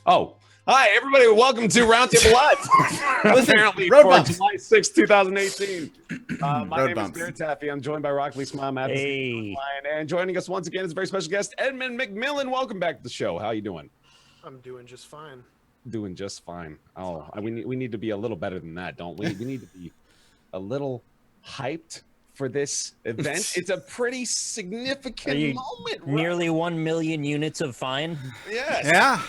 Oh, hi, everybody. Welcome to Roundtable Live. Apparently road for bumps. July 6, 2018. My Road name bumps. is Garrett Taffy. I'm joined by Rockley Smile, Hey. and joining us once again is a very special guest, Edmund McMillen. Welcome back to the show. How you doing? I'm doing just fine. Doing just fine. Oh, we need to be a little better than that, don't we? We need to be a little hyped for this event. It's a pretty significant moment. Right? Nearly 1 million units of fine. Yes. Yeah.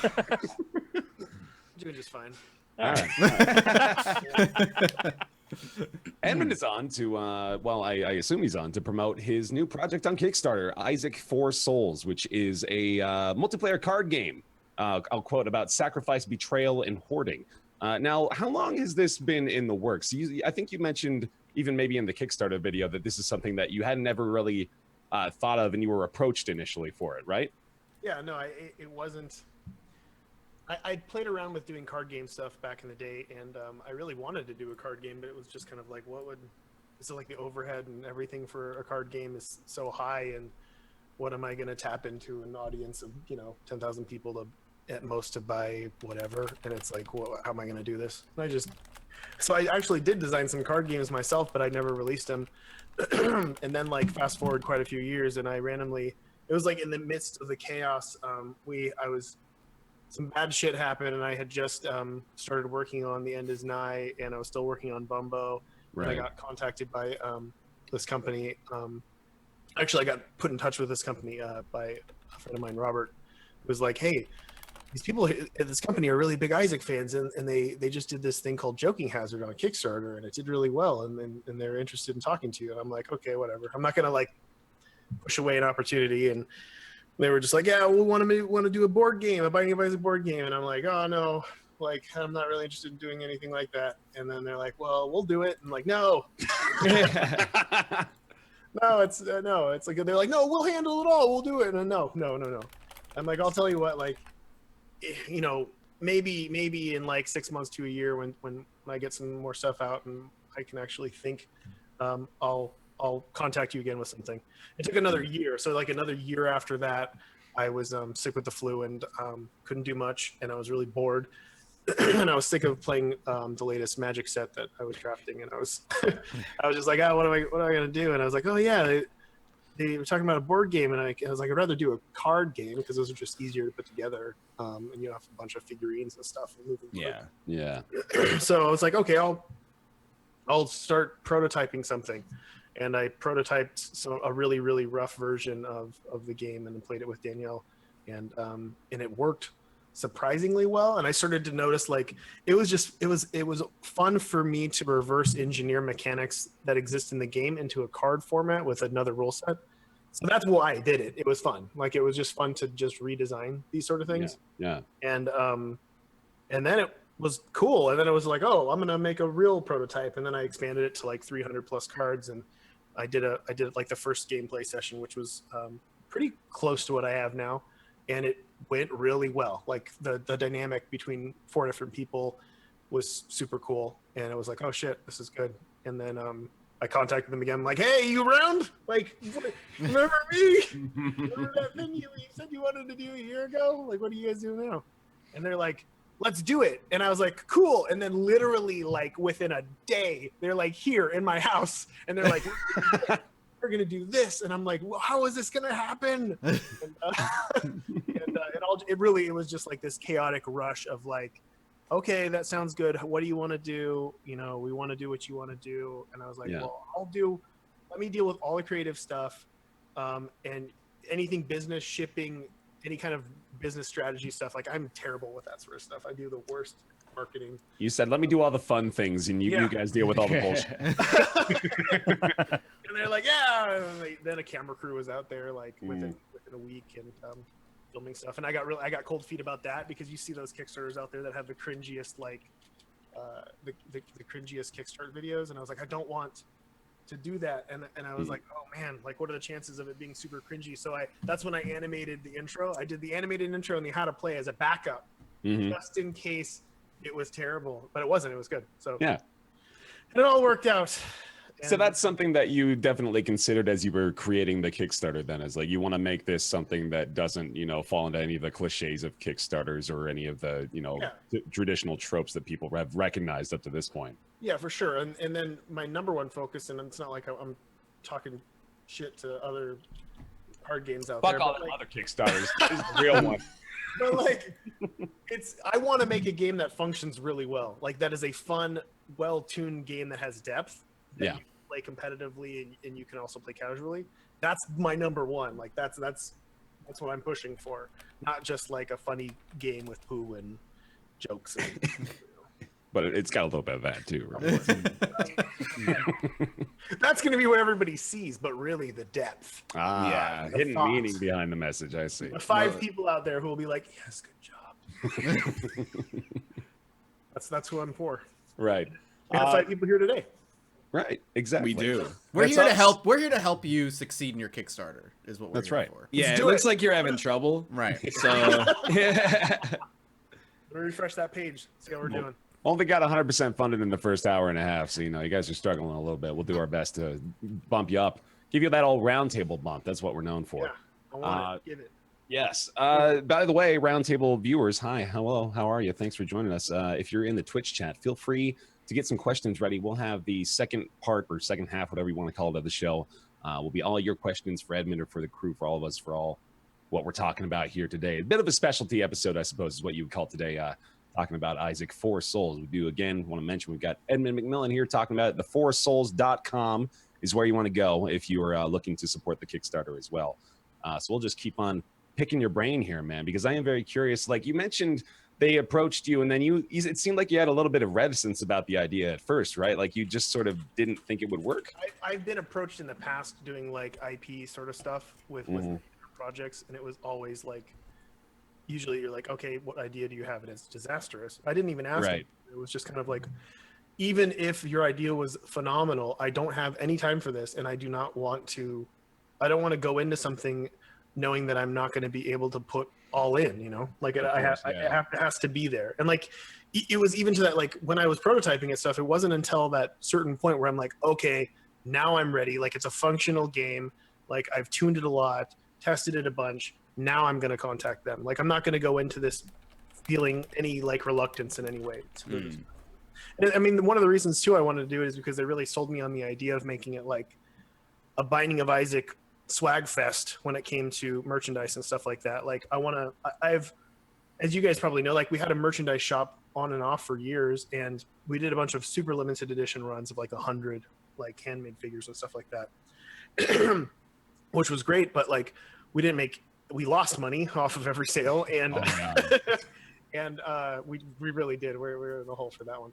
Doing just fine. All right. Edmund is on to, well, I assume he's on to promote his new project on Kickstarter, Isaac Four Souls, which is a multiplayer card game, I'll quote, about sacrifice, betrayal, and hoarding. Now, how long has this been in the works? I think you mentioned, even maybe in the Kickstarter video, that this is something that you had never really thought of and you were approached initially for it, right? Yeah, no, it wasn't. I played around with doing card game stuff back in the day, and I really wanted to do a card game, but it was just kind of like, is it like the overhead and everything for a card game is so high, and what am I going to tap into an audience of, 10,000 people to, at most, to buy whatever, and it's like, well, how am I going to do this? And so I actually did design some card games myself, but I never released them. And then, like, fast forward quite a few years, and I randomly, it was like in the midst of the chaos, some bad shit happened, and I had just started working on The End Is Nigh, and I was still working on Bumbo. Right. And I got contacted by this company. Actually, I got put in touch with this company by a friend of mine, Robert, who was like, hey, these people at this company are really big Isaac fans, and they just did this thing called Joking Hazard on Kickstarter, and it did really well, and they're interested in talking to you. And I'm like, okay, whatever. I'm not going to, like, push away an opportunity. And they were just like, yeah, we want to do a board game, a Binding of Isaac board game. And I'm like, oh, no, like, I'm not really interested in doing anything like that. And then they're like, well, we'll do it. I'm like, no. No, it's like, they're like, no, we'll handle it all. We'll do it. And no. I'm like, I'll tell you what, like, maybe in like 6 months to a year when I get some more stuff out and I can actually think, I'll contact you again with something. It took another year. So like another year after that, I was sick with the flu and couldn't do much. And I was really bored. And I was sick of playing the latest Magic set that I was drafting. And I was just like, what am I going to do? And I was like, oh yeah, they were talking about a board game. And I was like, I'd rather do a card game because those are just easier to put together. And you have a bunch of figurines and stuff. And Yeah. So I was like, okay, I'll start prototyping something. And I prototyped a really, really rough version of the game and then played it with Danielle. And it worked surprisingly well. And I started to notice, like, it was fun for me to reverse engineer mechanics that exist in the game into a card format with another rule set. So that's why I did it. It was fun. Like, it was just fun to just redesign these sort of things. Yeah. And then it was cool. And then it was like, oh, I'm going to make a real prototype. And then I expanded it to like 300 plus cards. And I did like the first gameplay session, which was pretty close to what I have now. And it went really well. Like the dynamic between 4 different people was super cool. And it was like, oh shit, this is good. And then I contacted them again. I'm like, hey, you around? Like, remember me? Remember that thing you said you wanted to do a year ago? Like, what are you guys doing now? And they're like, let's do it. And I was like, cool. And then literally, like, within a day, they're like, here in my house. And they're like, we're going to do this. And I'm like, well, how is this going to happen? And, it was just like this chaotic rush of like, okay, that sounds good. What do you want to do? We want to do what you want to do. And I was like, well, let me deal with all the creative stuff and anything business, shipping, any kind of business strategy stuff. Like, I'm terrible with that sort of stuff. I do the worst marketing. You said, let me do all the fun things, and you guys deal with all the bullshit. And they're like, yeah. And then a camera crew was out there like within a week and filming stuff. And I got cold feet about that because you see those Kickstarters out there that have the cringiest, like the cringiest Kickstarter videos. And I was like, I don't want to do that. And I was like, oh man, like, what are the chances of it being super cringy? So that's when I animated the intro. I did the animated intro and the how to play as a backup, just in case it was terrible, but it wasn't. It was good. So yeah, and it all worked out. So that's something that you definitely considered as you were creating the Kickstarter then, as like you want to make this something that doesn't, fall into any of the cliches of Kickstarters or any of the, traditional tropes that people have recognized up to this point. Yeah, for sure. And then my number one focus, and it's not like I'm talking shit to other card games out there. Fuck all them other Kickstarters. This is the real one. But like, I want to make a game that functions really well. Like that is a fun, well-tuned game that has depth. That you can play competitively and you can also play casually. That's my number one. Like that's what I'm pushing for. Not just like a funny game with poo and jokes. And, But it's got a little bit of that too. Right? That's going to be what everybody sees, but really the depth. Hidden meaning behind the message. I see. 5 people out there who will be like, "Yes, good job." That's who I'm for. Right. We have 5 people here today. Right. Exactly. We do. We're here to help. We're here to help you succeed in your Kickstarter. Is what we're That's here right. for. Yeah, it looks like you're having trouble. Right. So Let me refresh that page. See how we're doing. Only got 100% funded in the first hour and a half, so you guys are struggling a little bit. We'll do our best to bump you up, give you that old Roundtable bump. That's what we're known for. Yeah, I want to give it. Yes. By the way, Roundtable viewers, hi, hello, how are you? Thanks for joining us. If you're in the Twitch chat, feel free to get some questions ready. We'll have the second part or second half, whatever you want to call it, of the show. Will be all your questions for Edmund or for the crew, for all of us, for all what we're talking about here today. A bit of a specialty episode, I suppose, is what you would call today. Talking about Isaac Four Souls. We do again want to mention we've got Edmund McMillen here talking about it. TheFourSouls.com is where you want to go if you are looking to support the Kickstarter as well. So we'll just keep on picking your brain here, man, because I am very curious. Like you mentioned, they approached you and then it seemed like you had a little bit of reticence about the idea at first, right? Like you just sort of didn't think it would work. I've been approached in the past doing like IP sort of stuff with projects, and it was always like, usually you're like, okay, what idea do you have? And it's disastrous. I didn't even ask. Right. It was just kind of like, even if your idea was phenomenal, I don't have any time for this, and I don't want to go into something knowing that I'm not going to be able to put all in, like it has to be there. And like, it was even to that, like when I was prototyping and stuff, it wasn't until that certain point where I'm like, okay, now I'm ready. Like it's a functional game. Like I've tuned it a lot, tested it a bunch. Now I'm going to contact them. Like I'm not going to go into this feeling any like reluctance in any way. And I mean, one of the reasons too I wanted to do it is because they really sold me on the idea of making it like a Binding of Isaac swag fest when it came to merchandise and stuff like that. Like I've, as you guys probably know, like we had a merchandise shop on and off for years, and we did a bunch of super limited edition runs of like 100 like handmade figures and stuff like that, which was great. But like we lost money off of every sale, and we really did. We're in the hole for that one.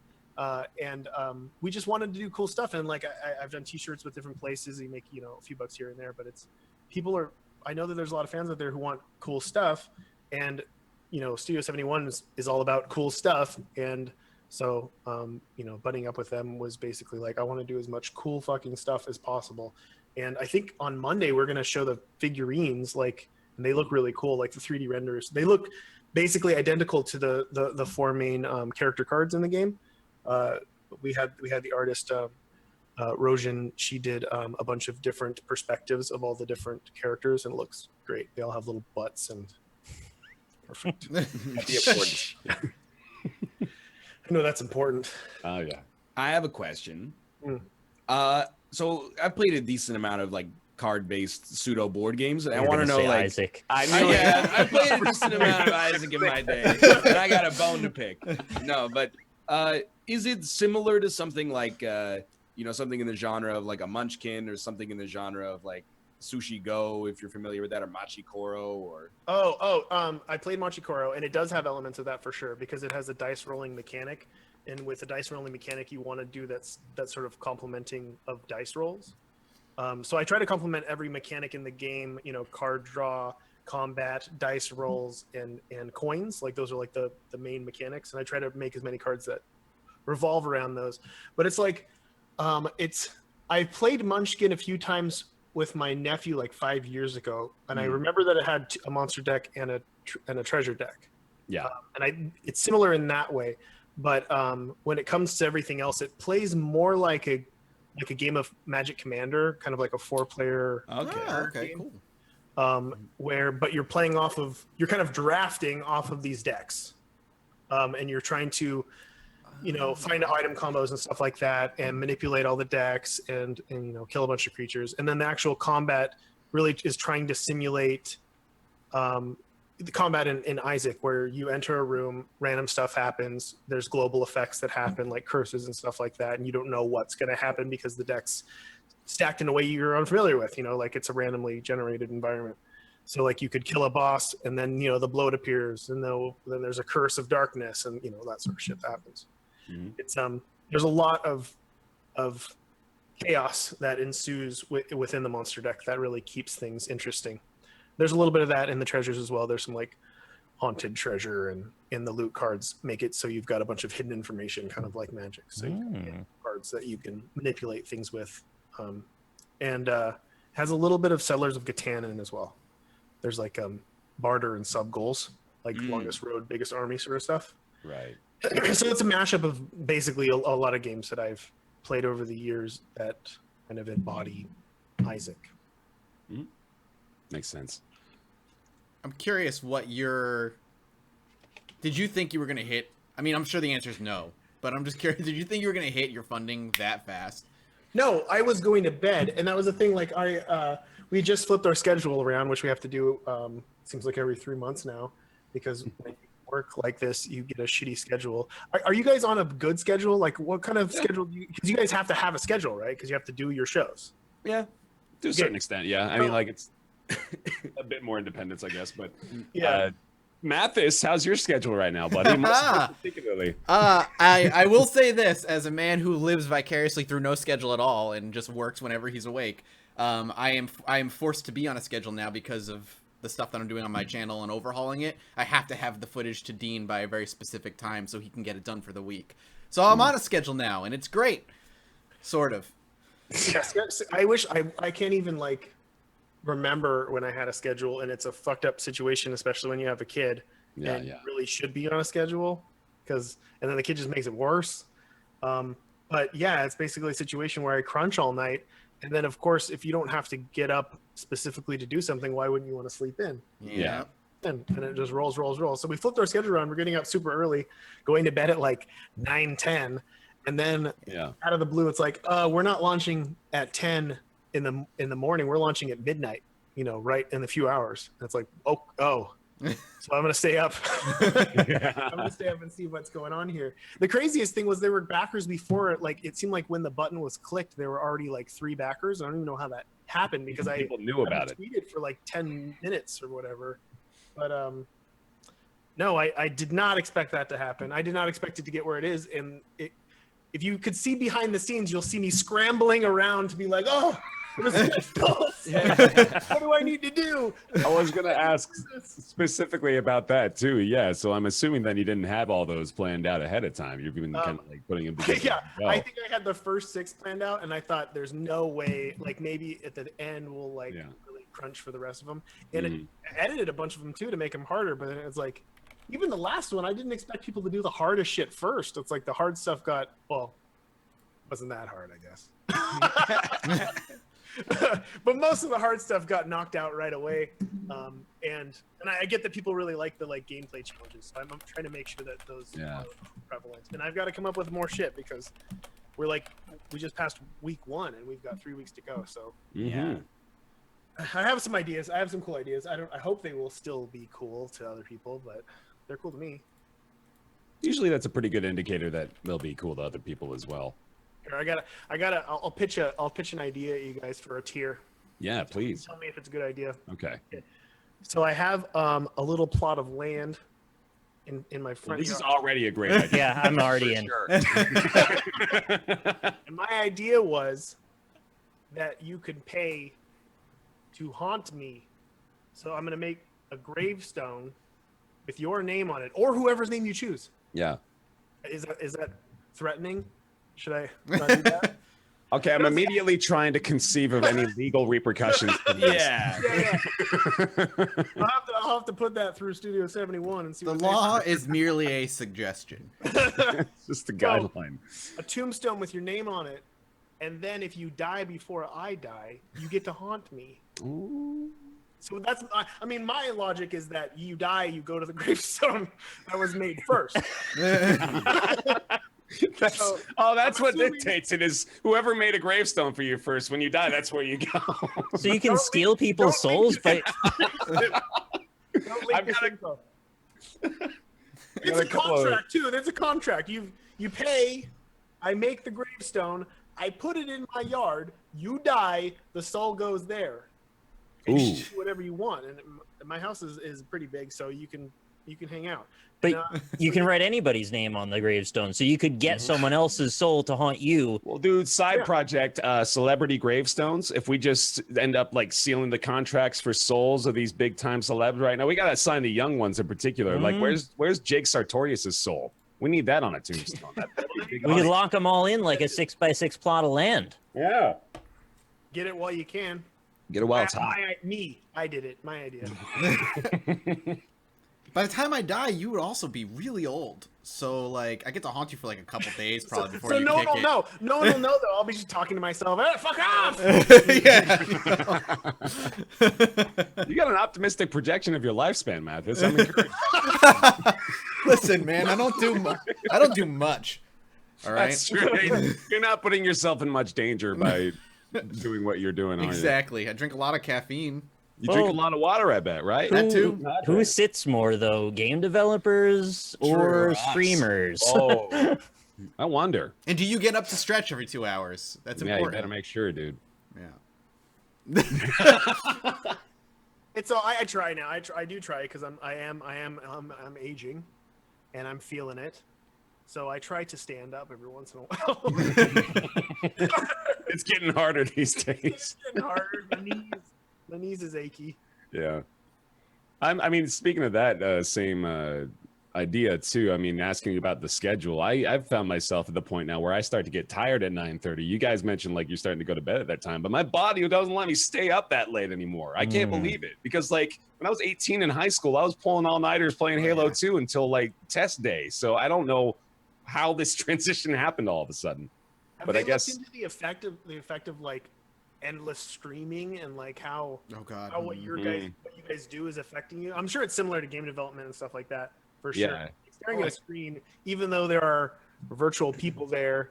We just wanted to do cool stuff, and like I've done T-shirts with different places. You make a few bucks here and there, but I know that there's a lot of fans out there who want cool stuff, and Studio 71 is all about cool stuff, and so butting up with them was basically like, I want to do as much cool fucking stuff as possible. And I think on Monday we're gonna show the figurines, like, and they look really cool, like the 3D renders. They look basically identical to the 4 main character cards in the game. We had the artist Rosian. She did a bunch of different perspectives of all the different characters, and it looks great. They all have little butts, and perfect. I know that's important. Oh yeah. I have a question. So I've played a decent amount of like card-based pseudo board games, and I want to know, like, Isaac. I played a decent amount of Isaac in my day, and I got a bone to pick. No, but is it similar to something like something in the genre of like a Munchkin, or something in the genre of like Sushi Go, if you're familiar with that, or Machi Koro, or I played Machi Koro, and it does have elements of that for sure, because it has a dice rolling mechanic, and with the dice rolling mechanic, you want to do that sort of complementing of dice rolls. So I try to complement every mechanic in the game, card draw, combat, dice rolls, and coins. Like those are like the main mechanics, and I try to make as many cards that revolve around those. But it's like, I played Munchkin a few times with my nephew like 5 years ago, and I remember that it had a monster deck and a treasure deck. Yeah, it's similar in that way, but when it comes to everything else, it plays more like like a game of Magic Commander, kind of like a 4-player Okay. Okay, cool. but you're playing you're kind of drafting off of these decks, and you're trying to, find item combos and stuff like that, and manipulate all the decks, and kill a bunch of creatures. And then the actual combat really is trying to simulate the combat in Isaac, where you enter a room, random stuff happens, there's global effects that happen, like curses and stuff like that, and you don't know what's going to happen because the deck's stacked in a way you're unfamiliar with, like it's a randomly generated environment. So like you could kill a boss, and then the bloat appears, and then there's a curse of darkness, and that sort of shit that happens. Mm-hmm. It's there's a lot of chaos that ensues within the monster deck that really keeps things interesting. There's a little bit of that in the treasures as well. There's some like haunted treasure, and in the loot cards make it so you've got a bunch of hidden information, kind of like Magic. So you get cards that you can manipulate things with, and has a little bit of Settlers of Catan in as well. There's like barter and sub goals, like longest road, biggest army sort of stuff. Right. So it's a mashup of basically a lot of games that I've played over the years that kind of embody Isaac. Mm-hmm. Makes sense. I'm curious did you think you were going to hit? I mean, I'm sure the answer is no, but I'm just curious. Did you think you were going to hit your funding that fast? No, I was going to bed, and that was the thing. Like we just flipped our schedule around, which we have to do. Seems like every 3 months now, because when you work like this, you get a shitty schedule. Are you guys on a good schedule? Like, what kind of schedule? Because you guys have to have a schedule, right? Because you have to do your shows. Yeah, to a certain extent. Yeah, I mean, like it's a bit more independence, I guess. But yeah. Mathis, how's your schedule right now, buddy? Particularly. I will say this, as a man who lives vicariously through no schedule at all and just works whenever he's awake, I am forced to be on a schedule now because of the stuff that I'm doing on my channel and overhauling it. I have to have the footage to Dean by a very specific time so he can get it done for the week. So I'm on a schedule now, and it's great. Sort of. Yes, I wish I can't even like remember when I had a schedule, and it's a fucked up situation, especially when you have a kid. You really should be on a schedule, and then the kid just makes it worse. But yeah, it's basically a situation where I crunch all night, and then of course, if you don't have to get up specifically to do something, why wouldn't you want to sleep in? Yeah. And it just rolls. So we flipped our schedule around. We're getting up super early, going to bed at like 9-10, and then out of the blue, it's like, we're not launching at 10 in the morning. We're launching at midnight, right in a few hours. And it's like, oh. So I'm gonna stay up. I'm gonna stay up and see what's going on here. The craziest thing was there were backers before it. Like it seemed like when the button was clicked, there were already like 3 backers. I don't even know how that happened because people knew about it. Tweeted for like 10 minutes or whatever. But no, I did not expect that to happen. I did not expect it to get where it is. And if you could see behind the scenes, you'll see me scrambling around to be like, oh. What do I need to do? I was going to ask specifically about that too. Yeah. So I'm assuming that you didn't have all those planned out ahead of time. You've been kind of like putting them together. Yeah. I think I had the first 6 planned out, and I thought there's no way, like maybe at the end we'll really crunch for the rest of them. And I edited a bunch of them too to make them harder. But it's like, even the last one, I didn't expect people to do the hardest shit first. It's like the hard stuff wasn't that hard, I guess. But most of the hard stuff got knocked out right away, and I get that people really like the gameplay challenges. So I'm trying to make sure that those are prevalent. And I've got to come up with more shit because we just passed week 1 and we've got 3 weeks to go. So I have some ideas. I have some cool ideas. I hope they will still be cool to other people, but they're cool to me. Usually that's a pretty good indicator that they'll be cool to other people as well. I'll pitch an idea at you guys for a tier. Yeah, please. Tell me if it's a good idea. Okay. So I have a little plot of land in my front yard. This is already a great idea. Yeah, I'm already in. Sure. And my idea was that you could pay to haunt me. So I'm going to make a gravestone with your name on it, or whoever's name you choose. Yeah. Is that threatening? Should I not do that? Okay, I'm immediately trying to conceive of any legal repercussions. Yeah. I'll have to put that through Studio 71 and see. The law is merely a suggestion. It's just a guideline. A tombstone with your name on it, and then if you die before I die, you get to haunt me. Ooh. So that's, I mean, my logic is that you die, you go to the gravestone that was made first. That's, So, that's I'm what assuming- dictates it is whoever made a gravestone for you first. When you die, that's where you go. So you can Don't steal leak- people's don't leak souls, but Don't leak I've this got a- info. got It's a a couple of- contract too. There's a contract. You pay. I make the gravestone. I put it in my yard. You die. The soul goes there. And you Ooh. do whatever you want. And my house is pretty big, so you can hang out. But And, you can write anybody's name on the gravestone. So you could get someone else's soul to haunt you. Well, dude, side Yeah. project, celebrity gravestones. If we just end up like sealing the contracts for souls of these big time celebs right now, we gotta sign the young ones in particular. Like, where's Jake Sartorius's soul? We need that on a tombstone. That'd be big We money. could lock them all in like a 6x6 plot of land. Yeah. get it while you can. Get a while it's hot. I did it. My idea. By the time I die, you would also be really old. So like, I get to haunt you for like a couple days probably before So you no kick one it. will know. No one will know though. I'll be just talking to myself. Fuck off! Yeah. You got an optimistic projection of your lifespan, Mathis. I'm encouraged. Listen, man, I don't do much. All right. That's true. You're not putting yourself in much danger by doing what you're doing, are you? Exactly. I drink a lot of caffeine. You drink a Well, lot of water, I bet, right? That too. Who sits more though, game developers or True. streamers? Oh, I wonder. And do you get up to stretch every 2 hours? That's Yeah, you important. better make sure, dude. Yeah. It's all. I try now. I do try because I'm aging, and I'm feeling it. So I try to stand up every once in a while. It's getting harder these days. It's getting harder. My knees is achy. Yeah. I mean, speaking of that same idea too, I mean, asking about the schedule, I've found myself at the point now where I start to get tired at 9:30. You guys mentioned like you're starting to go to bed at that time, but my body doesn't let me stay up that late anymore. I can't believe it because like when I was 18 in high school, I was pulling all-nighters playing Halo 2 until like test day. So I don't know how this transition happened all of a sudden. Have But they I guess- looked into the effect of like endless streaming and like how Oh God. what you guys do is affecting you? I'm sure it's similar to game development and stuff like that for sure. Yeah. Staring at a screen, even though there are virtual people there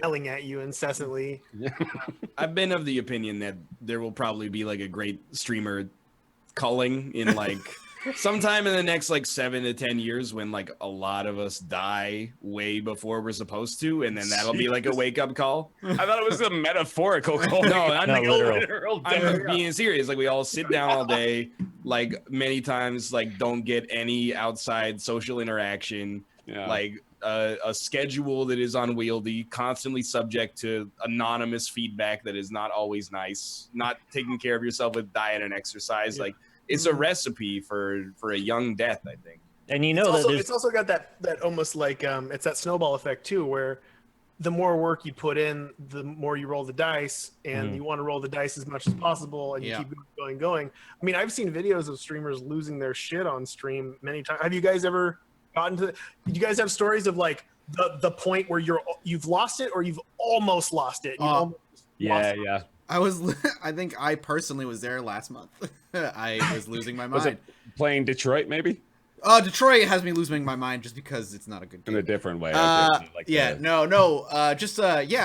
yelling at you incessantly. I've been of the opinion that there will probably be like a great streamer culling in like sometime in the next like 7 to 10 years when like a lot of us die way before we're supposed to, and then that'll be like a wake up call. I thought it was a metaphorical call. No, I'm No, like, literal. I'm being serious. Like we all sit down all day, like many times, like don't get any outside social interaction, Yeah. like a schedule that is unwieldy, constantly subject to anonymous feedback that is not always nice, not taking care of yourself with diet and exercise. Yeah. Like it's a recipe for a young death, I think. And you know It's also got that almost like it's that snowball effect too, where the more work you put in, the more you roll the dice, and you want to roll the dice as much as possible, and you keep going. I mean, I've seen videos of streamers losing their shit on stream many times. Have you guys ever gotten to? Did you guys have stories of like the point where you've lost it or you've almost lost it? You've almost lost it? I think I personally was there last month. I was losing my Was mind. it playing Detroit maybe? Detroit has me losing my mind just because it's not a good In game. a different way. I okay.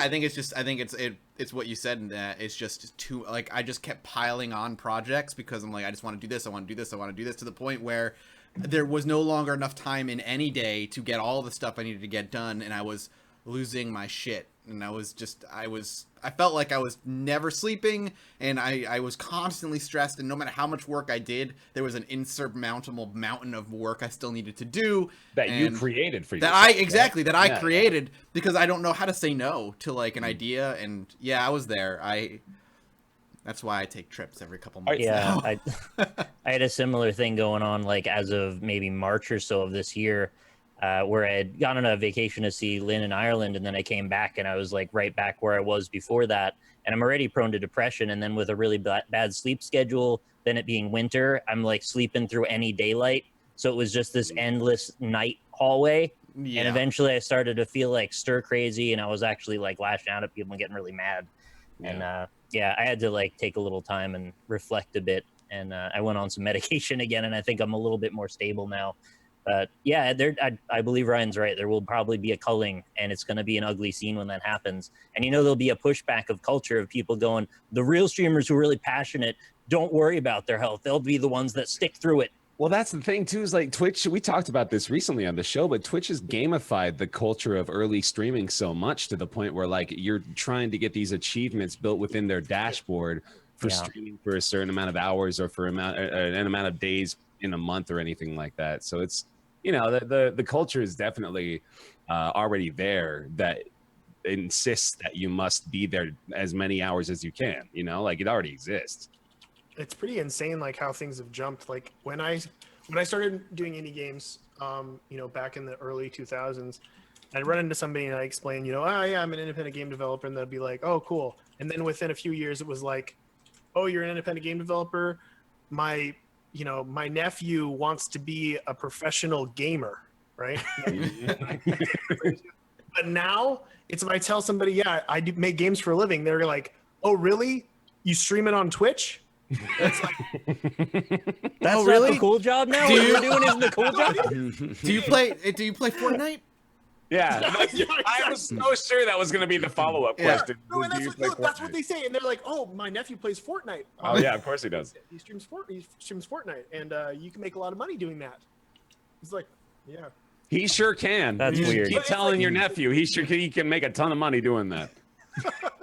think it's what you said, and it's just too, like, I just kept piling on projects because I'm like, I just want to do this, I want to do this, I want to do this, to the point where there was no longer enough time in any day to get all the stuff I needed to get done, and I was losing my shit. And I felt like I was never sleeping, and I was constantly stressed, and no matter how much work I did, there was an insurmountable mountain of work I still needed to do. That you and created for that yourself. I created because I don't know how to say no to like an idea. And yeah, I was there. That's why I take trips every couple months. Yeah, now. I had a similar thing going on, like as of maybe March or so of this year, where I had gone on a vacation to see Lynn in Ireland, and then I came back and I was like right back where I was before that. And I'm already prone to depression, and then with a really bad sleep schedule, then it being winter, I'm like sleeping through any daylight. So it was just this endless night hallway. Yeah. And eventually I started to feel like stir crazy, and I was actually like lashing out at people and getting really mad. And I had to like take a little time and reflect a bit. And I went on some medication again, and I think I'm a little bit more stable now. But yeah, I believe Ryan's right. There will probably be a culling, and it's going to be an ugly scene when that happens. And there'll be a pushback of culture of people going, the real streamers who are really passionate, don't worry about their health. They'll be the ones that stick through it. Well, that's the thing too, is like Twitch, we talked about this recently on the show, but Twitch has gamified the culture of early streaming so much to the point where like you're trying to get these achievements built within their dashboard for streaming for a certain amount of hours or for an amount of days in a month or anything like that. So it's, the culture is definitely already there that insists that you must be there as many hours as you can, like it already exists. It's pretty insane, like how things have jumped. Like when I started doing indie games, back in the early 2000s, I'd run into somebody and I explain, oh yeah, I'm an independent game developer, and they'd be like, oh cool. And then within a few years, it was like, oh, you're an independent game developer. My nephew wants to be a professional gamer, right? But now it's if I tell somebody, yeah, I do make games for a living, they're like, oh really? You stream it on Twitch? It's like, that's really? Not the cool job now. What you're doing isn't the cool job. Do you play Fortnite? Yeah, exactly. I was so sure that was going to be the follow-up question. No, and that's what they say, and they're like, "Oh, my nephew plays Fortnite." Oh yeah, of course he does. He streams Fortnite, and you can make a lot of money doing that. He's like, "Yeah." He sure can. That's you weird. Keep telling your nephew he can make a ton of money doing that.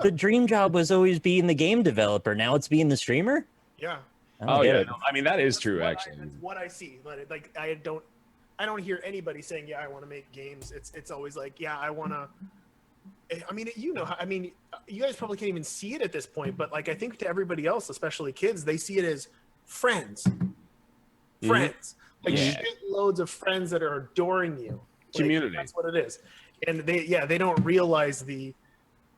The dream job was always being the game developer. Now it's being the streamer. Yeah. Oh yeah, no, I mean that is true actually. That's what I see, but like I don't hear anybody saying, "Yeah, I want to make games." It's always like, "Yeah, I want to." I mean, you guys probably can't even see it at this point, but like I think to everybody else, especially kids, they see it as friends, like shitloads of friends that are adoring you. Community. That's what it is, and they don't realize the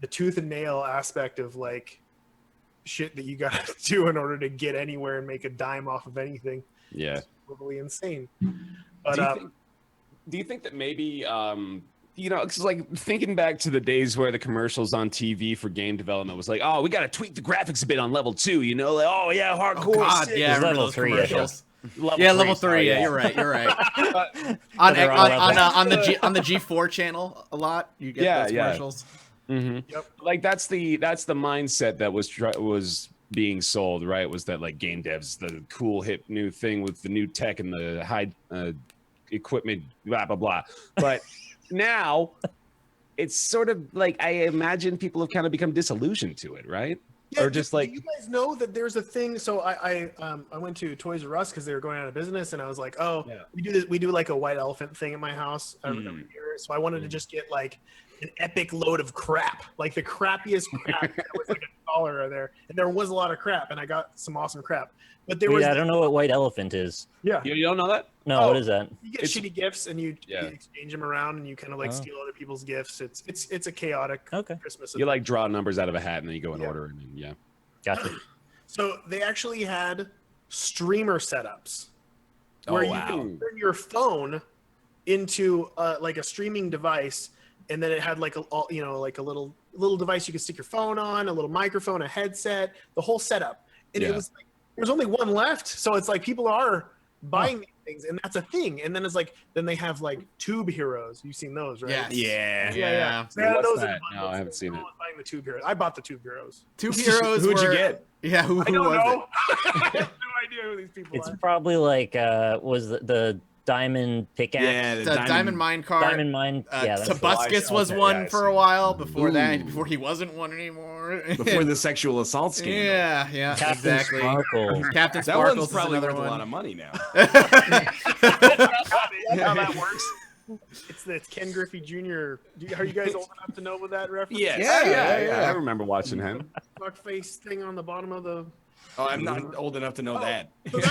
tooth and nail aspect of like shit that you got to do in order to get anywhere and make a dime off of anything. Yeah, it's totally insane. But do you think that maybe it's like thinking back to the days where the commercials on TV for game development was like, oh, we got to tweak the graphics a bit on level 2, like, oh yeah, hardcore. Oh, God, yeah, level 3 commercials. Level 3. Yeah, you're right. on the G4 channel a lot. You get those commercials. Mm-hmm. Yep. Like that's the mindset that was being sold, right? Was that like game devs, the cool hip new thing with the new tech and the high equipment, blah blah blah. But now it's sort of like I imagine people have kind of become disillusioned to it, right? Yeah, or just like, you guys know that there's a thing. So I went to Toys R Us because they were going out of business, and I was like, oh, we do like a white elephant thing at my house every year. So I wanted to just get like an epic load of crap, like the crappiest crap that was like $1 there, and there was a lot of crap, and I got some awesome crap. But there was I don't know what white elephant is. Yeah, you don't know that? No, what is that? You get shitty gifts and you exchange them around, and you kind of like steal other people's gifts. It's a chaotic Christmas. You like draw numbers out of a hat and then you go and order, and then Gotcha. So they actually had streamer setups where you can turn your phone into like a streaming device, and then it had like like a little device you could stick your phone on, a little microphone, a headset, the whole setup. And it was like there's only one left, so it's like people are buying these things, and that's a thing. And then it's like then they have like tube heroes. You've seen those, right? Yeah. So what's that? No, I haven't seen it. Buying the tube heroes. I bought the tube heroes. Tube heroes. Who'd you get? Yeah, who I don't was know. I have no idea who these people It's are. probably like was the diamond pickaxe. Yeah, the diamond mine card. Diamond mine. That's Tabuscus was one for a while. Before that, before he wasn't one anymore. Before the sexual assault scandal. Yeah, Captain exactly. Sparkle. Captain That Sparkle's one's probably another worth one. a lot of money now. How that works. It's Ken Griffey Jr. Are you guys old enough to know what that reference? Yes. Yeah. I remember watching him. Fuckface thing on the bottom of the. Oh, I'm not old enough to know that. So in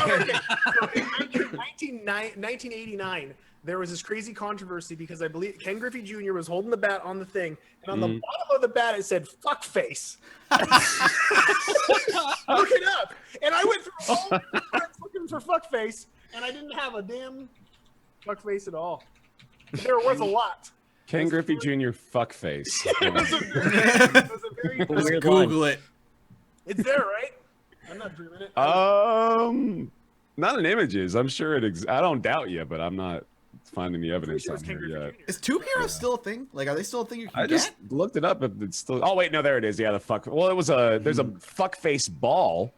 1989, there was this crazy controversy because I believe Ken Griffey Jr. was holding the bat on the thing, and on the bottom of the bat it said "fuckface." Look it up, and I went through all the cards looking for fuckface, and I didn't have a damn fuckface at all. They were worth a lot. Ken Griffey Jr. fuckface. It was a very Weird Just line. Google it. It's there, right? I'm not dreaming it. Not in images. I'm sure I don't doubt you, but I'm not finding the evidence It was on Ken here Griffey yet. Jr. Is Tube Hero still a thing? Like, are they still a thing you can I get? just looked it up, but it's still. Oh wait, no, there it is. Yeah, the fuck. Well, there's a fuckface ball,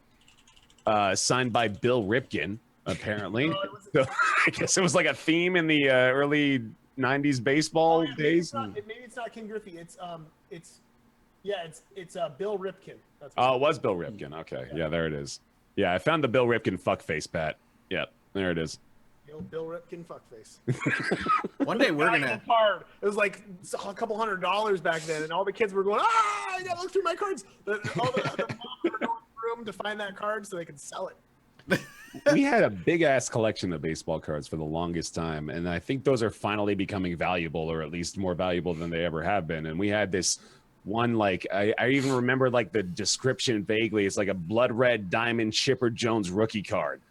signed by Bill Ripken, apparently. So, I guess it was like a theme in the early '90s baseball days. Maybe it's not Ken Griffey. It's Bill Ripken. That's Oh, it was Bill Ripken. Okay, yeah, there it is. Yeah, I found the Bill Ripken fuckface bat. Yep, there it is. Bill Ripken fuckface. One day we're gonna. Card. It was like a couple $100 back then, and all the kids were going, I gotta look through my cards. All the moms were going through the room to find that card so they could sell it. We had a big ass collection of baseball cards for the longest time, and I think those are finally becoming valuable, or at least more valuable than they ever have been. And we had this one, like I even remember like the description vaguely. It's like a blood red diamond Chipper Jones rookie card,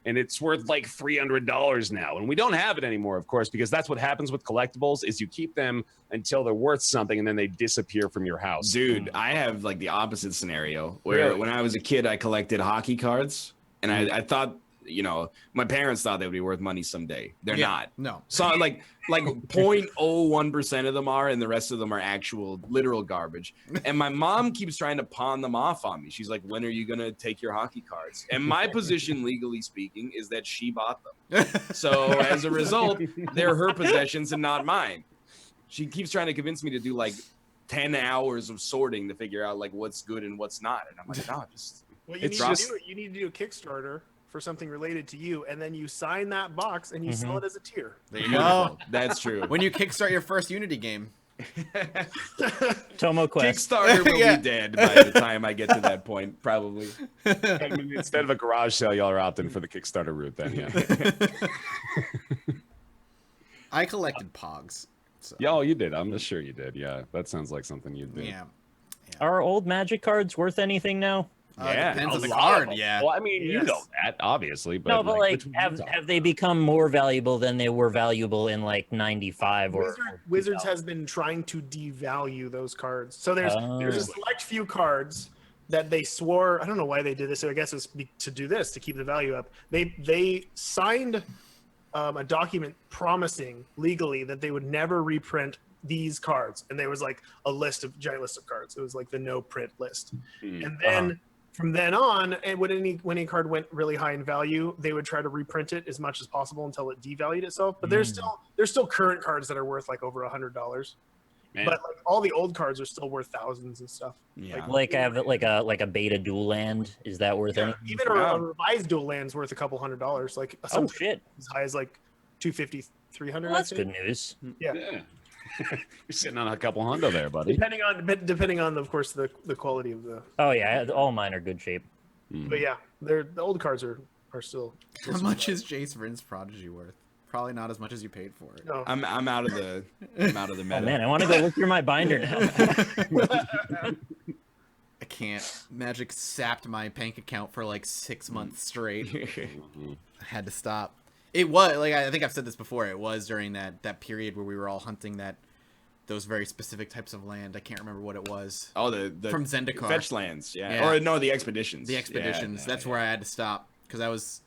and it's worth like $300 now. And we don't have it anymore, of course, because that's what happens with collectibles: is you keep them until they're worth something, and then they disappear from your house. Dude, I have like the opposite scenario where when I was a kid, I collected hockey cards, and I thought, you know, my parents thought they would be worth money someday. They're not. No. So like 0.01% of them are, and the rest of them are actual literal garbage. And my mom keeps trying to pawn them off on me. She's like, when are you gonna take your hockey cards? And my position, legally speaking, is that she bought them. So as a result, they're her possessions and not mine. She keeps trying to convince me to do like 10 hours of sorting to figure out like what's good and what's not. And I'm like, no, just What you It's need to just- do, you need to do a Kickstarter for something related to you, and then you sign that box and you sell it as a tier. There you go. that's true. When you kickstart your first Unity game. Tomo Quest. Kickstarter will Yeah. be dead by the time I get to that point, probably. Instead of a garage sale, y'all are opting for the Kickstarter route. Then, yeah. I collected Pogs. So. Yo, you did. I'm sure you did. Yeah, that sounds like something you did. Yeah. Are old Magic cards worth anything now? Yeah, Depends on a the lot card. of them. Yeah. Well, I mean, you Yes. know that, obviously. But No, but like, which one you talking have they become more valuable than they were valuable in like '95 or? Wizards has been trying to devalue those cards. So there's a select few cards that they swore. I don't know why they did this. So I guess it's to do this to keep the value up. They signed a document promising legally that they would never reprint these cards, and there was like a giant list of cards. It was like the no print list, and then. From then on, and when any card went really high in value, they would try to reprint it as much as possible until it devalued itself. But there's still current cards that are worth like over $100. Man. But like all the old cards are still worth thousands and stuff. Yeah. Like I have like a beta dual land. Is that worth anything? Even a revised dual land's worth a couple $100. Like Oh something shit! as high as like 250, 300. Well, I'd that's say. good news. Yeah. You're sitting on a couple hundo there, buddy. Depending on of course the quality of the. Oh yeah, all mine are good shape. But yeah, the old cards are still. How much is Jace Vryn's Prodigy worth? Probably not as much as you paid for it. No. I'm out of the Oh meta. man, I want to go look through my binder now. I can't. Magic sapped my bank account for like 6 months straight. I had to stop. It was like I think I've said this before. It was during that period where we were all hunting those very specific types of land. I can't remember what it was. Oh, the From Zendikar. fetch lands, yeah. Yeah. Or no, the expeditions. The expeditions. Yeah, That's where I had to stop because I was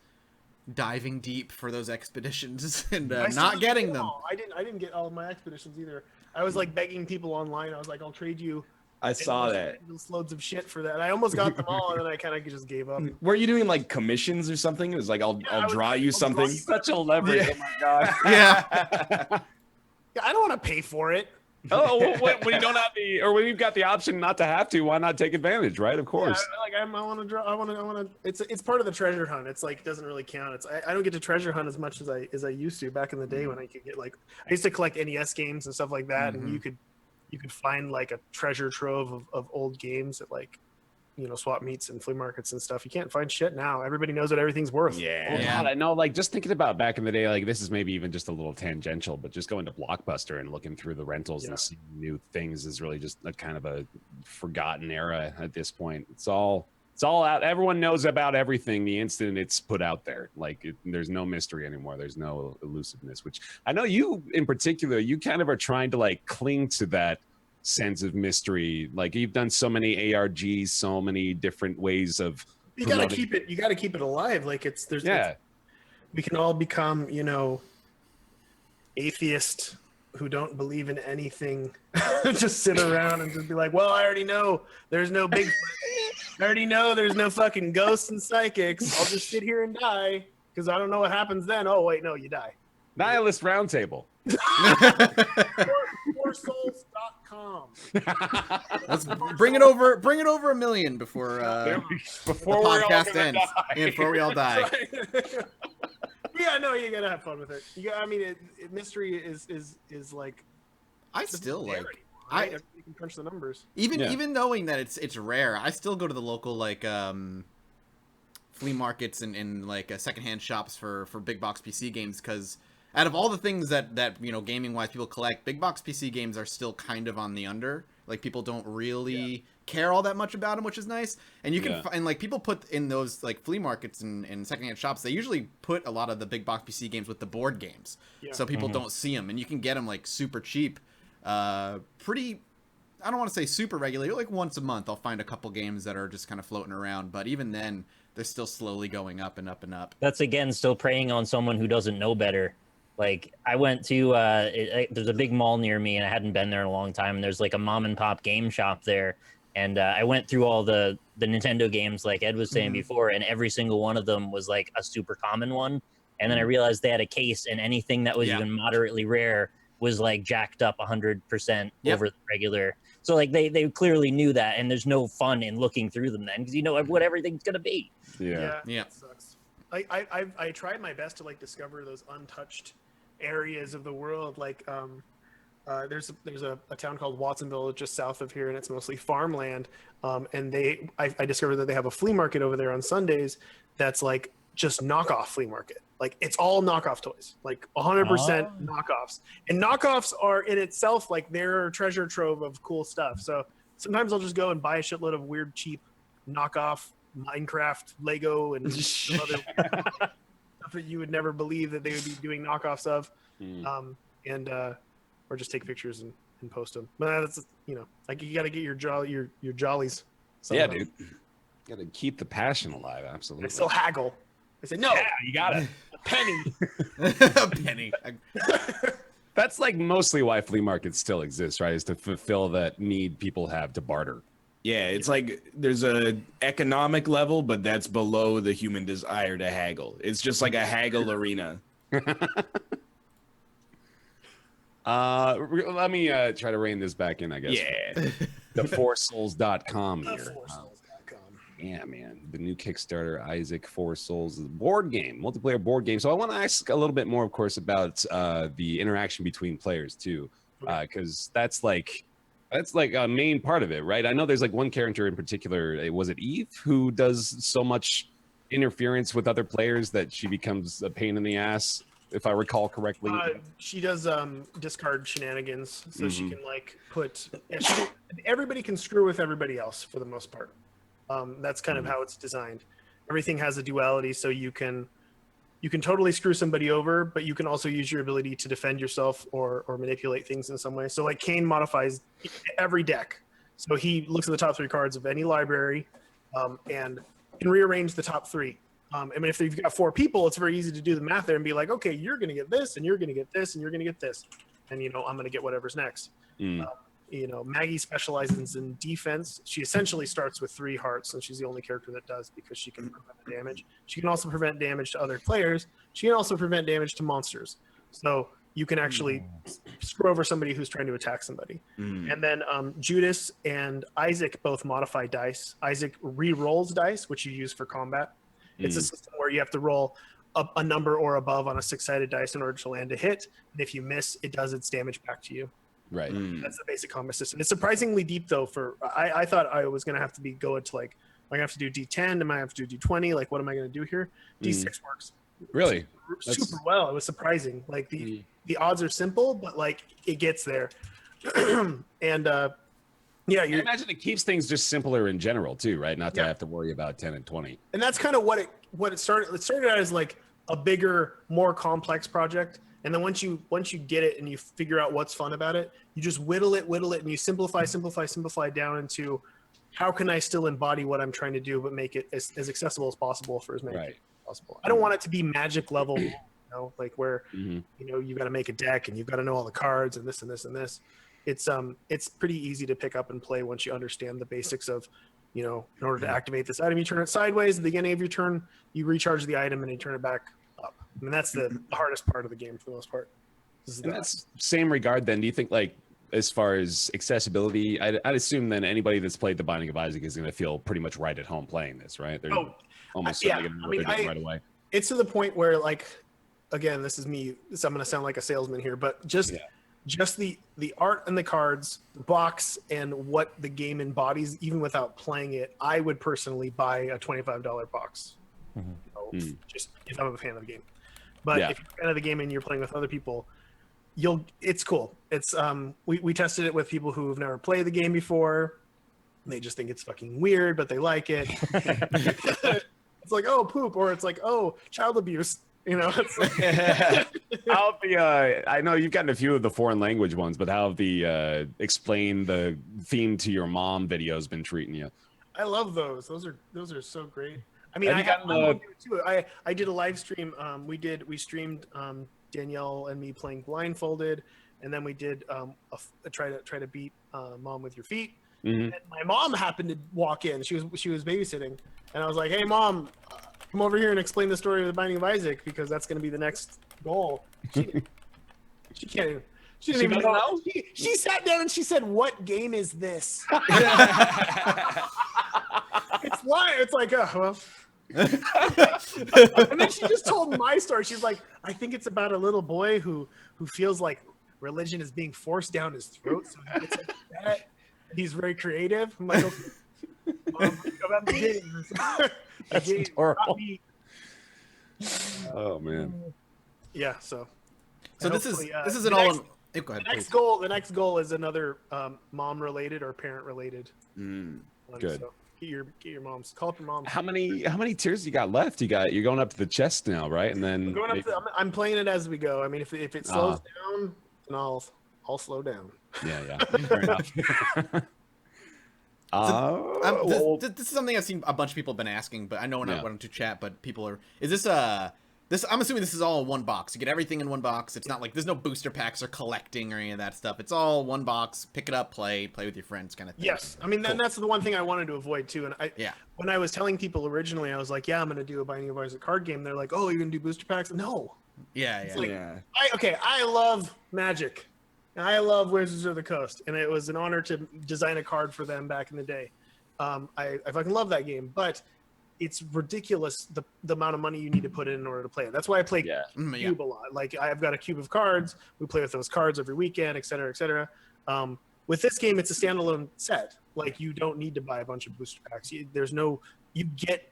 diving deep for those expeditions and I still not didn't getting get them. all. I didn't get all of my expeditions either. I was like begging people online. I was like, I'll trade you. I saw that. Loads of shit for that. And I almost got them all, and then I kind of just gave up. Were you doing like commissions or something? It was like I'll draw you something. Such a leverage. Yeah. Oh my god. Yeah. Yeah, I don't want to pay for it. Oh, when you don't have when you've got the option not to have to, why not take advantage, right? Of course. Yeah, I want to draw. I want to. It's part of the treasure hunt. It's like it doesn't really count. I don't get to treasure hunt as much as I used to back in the day when I could get like I used to collect NES games and stuff like that, and you could find like a treasure trove of old games at like swap meets and flea markets and stuff. You can't find shit now. Everybody knows what everything's worth. Well, Yeah. God, I know, like, just thinking about back in the day, like, this is maybe even just a little tangential, but just going to Blockbuster and looking through the rentals and seeing new things is really just a kind of a forgotten era at this point. It's all It's all out. Everyone knows about everything the instant it's put out there. Like there's no mystery anymore. There's no elusiveness, which I know you in particular, you kind of are trying to like cling to that sense of mystery. Like you've done so many ARGs, so many different ways of You got to keep it. You got to keep it alive. Like we can all become, atheist who don't believe in anything. Just sit around and just be like, well, I already know there's no Bigfoot. I already know there's no fucking ghosts and psychics. I'll just sit here and die because I don't know what happens then. Oh, wait, no, you die. Nihilist Roundtable. Foursouls.com. Let's bring it over 1 million before the podcast ends. Before we all die. Yeah, no, you gotta have fun with it. Mystery is like. I still like. You can crunch the numbers. Even knowing that it's rare, I still go to the local flea markets and like secondhand shops for big box PC games, because out of all the things that gaming wise people collect, big box PC games are still kind of on the under. Like people don't really care all that much about them, which is nice. And you can find, like, people put in those like flea markets and secondhand shops, they usually put a lot of the big box PC games with the board games, so people don't see them, and you can get them like super cheap. Pretty, I don't want to say super regularly, like once a month I'll find a couple games that are just kind of floating around, but even then they're still slowly going up and up and up. That's again still preying on someone who doesn't know better. Like I went to there's a big mall near me and I hadn't been there in a long time, and there's like a mom and pop game shop there, and I went through all the Nintendo games like Ed was saying before, and every single one of them was like a super common one, and then I realized they had a case, and anything that was even moderately rare was like jacked up 100% over the regular. So like they clearly knew that, and there's no fun in looking through them then, because you know what everything's gonna be. Yeah. It sucks. I tried my best to like discover those untouched areas of the world. Like there's a town called Watsonville just south of here, and it's mostly farmland. And I discovered that they have a flea market over there on Sundays that's like just knockoff flea market. Like it's all knockoff toys, like 100% knockoffs. And knockoffs are in itself like their treasure trove of cool stuff. So sometimes I'll just go and buy a shitload of weird, cheap knockoff Minecraft, Lego, and some other stuff that you would never believe that they would be doing knockoffs of. Or just take pictures and post them. But that's, like you got to get your jollies. Somehow. Yeah, dude. Got to keep the passion alive. Absolutely. I still haggle. I said, no. Yeah, you got it. A penny. A penny. That's like mostly why flea markets still exist, right? Is to fulfill that need people have to barter. Yeah, it's like there's a economic level, but that's below the human desire to haggle. It's just like a haggle arena. Let me try to rein this back in, I guess. Yeah. The foursouls.com here. Foursouls.com. Yeah, man. The new Kickstarter, Isaac Four Souls, board game, multiplayer board game. So I want to ask a little bit more, of course, about the interaction between players too, because that's like a main part of it, right? I know there's like one character in particular. Was it Eve who does so much interference with other players that she becomes a pain in the ass, if I recall correctly? She does discard shenanigans, so she can like everybody can screw with everybody else for the most part. That's kind of how it's designed. Everything has a duality, so you can totally screw somebody over, but you can also use your ability to defend yourself or manipulate things in some way. So like Kane modifies every deck. So he looks at the top 3 cards of any library and can rearrange the top 3. I mean, if you've got 4 people, it's very easy to do the math there and be like, okay, you're going to get this, and you're going to get this, and you're going to get this. And, I'm going to get whatever's next. Maggie specializes in defense. She essentially starts with 3 hearts, and she's the only character that does, because she can prevent damage. She can also prevent damage to other players. She can also prevent damage to monsters. So you can actually screw over somebody who's trying to attack somebody. And then Judas and Isaac both modify dice. Isaac re-rolls dice, which you use for combat. It's a system where you have to roll a number or above on a 6-sided dice in order to land a hit. And if you miss, it does its damage back to you. Right. That's the basic combat system. It's surprisingly deep, though. I thought I was going to have to be going to like, am I going to have to do D10? Am I going to have to do D20? Like, what am I going to do here? D6 works. Really? Super well. It was surprising. Like the odds are simple, but like it gets there. And Yeah, I imagine it keeps things just simpler in general too, right? Not to have to worry about 10 and 20. and that's kind of what it started. It started out as like a bigger, more complex project, and then once you get it and you figure out what's fun about it, you just whittle it, and you simplify down into how can I still embody what I'm trying to do, but make it as accessible as possible for as many people as possible. I don't want it to be magic level, like where you've got to make a deck and you've got to know all the cards and this and this and this. It's pretty easy to pick up and play once you understand the basics of, in order to activate this item, you turn it sideways. At the beginning of your turn, you recharge the item and you turn it back up. I mean, that's the hardest part of the game for the most part. And that's same regard then. Do you think, like, as far as accessibility, I'd assume then anybody that's played The Binding of Isaac is going to feel pretty much right at home playing this, right? They're almost certainly going to know what they're doing right away. It's to the point where, like, again, this is me, so I'm going to sound like a salesman here, but just the art and the cards, the box, and what the game embodies, even without playing it, I would personally buy a $25 box. Just if I'm a fan of the game. But if you're a fan of the game and you're playing with other people, it's cool. It's we tested it with people who've never played the game before. They just think it's fucking weird, but they like it. It's like, oh, poop, or it's like, oh, child abuse. It's how the I know you've gotten a few of the foreign language ones, but how have the explain the theme to your mom videos been treating you? I love those. Those are so great. I mean, I did a live stream. We streamed Danielle and me playing Blindfolded, and then we did try to beat Mom with Your Feet. And my mom happened to walk in. She was babysitting, and I was like, "Hey, Mom, come over here and explain the story of The Binding of Isaac, because that's going to be the next goal." She can't even. She didn't even know. She sat down and she said, "What game is this?" It's like, oh, well. And then she just told my story. She's like, I think it's about a little boy who feels like religion is being forced down his throat, so he gets upset. He's very creative. I'm like, okay. About the game. That's adorable. Oh man. Yeah. So this is an all. Go ahead, the next goal is another mom related or parent related. Good. So get your moms. Call up your moms. How many tiers you got left? You're going up to the chest now, right? And then I'm playing it as we go. I mean, if it slows down, then I'll slow down. Yeah. Fair enough. This is something I've seen a bunch of people have been asking, but I know we're not wanting to chat. But people are. Is this this? I'm assuming this is all in one box. You get everything in one box. It's not like there's no booster packs or collecting or any of that stuff. It's all one box. Pick it up, play with your friends, kind of thing. Yes, I mean that's the one thing I wanted to avoid too. And when I was telling people originally, I was like, I'm going to do a Binding of Isaac card game. They're like, oh, you're going to do booster packs? No. I love Magic. I love Wizards of the Coast, and it was an honor to design a card for them back in the day. I fucking love that game, but it's ridiculous the amount of money you need to put in order to play it. That's why I play Cube a lot. Like, I've got a cube of cards. We play with those cards every weekend, et cetera, et cetera. With this game, it's a standalone set. Like, you don't need to buy a bunch of booster packs. You get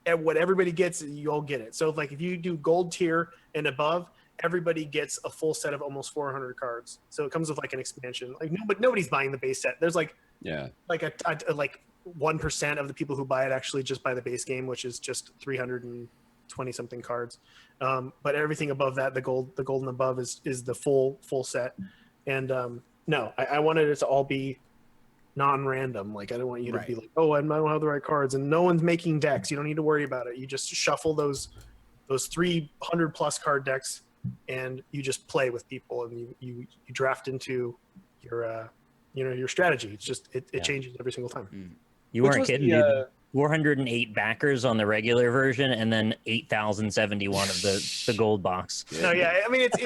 what everybody gets, you all get it. So, like, if you do gold tier and above, everybody gets a full set of almost 400 cards. So it comes with like an expansion. Like, nobody's buying the base set. There's like 1% of the people who buy it actually just buy the base game, which is just 320 something cards. But everything above that, the gold and above is the full set. And no, I wanted it to all be non-random. Like, I don't want you to be like, oh, I don't have the right cards, and no one's making decks. You don't need to worry about it. You just shuffle those 300 plus card decks, and you just play with people, and you draft into your your strategy. It's just it changes every single time. You weren't kidding, dude. 408 backers on the regular version, and then 8,071 of the gold box. No, yeah, I mean it's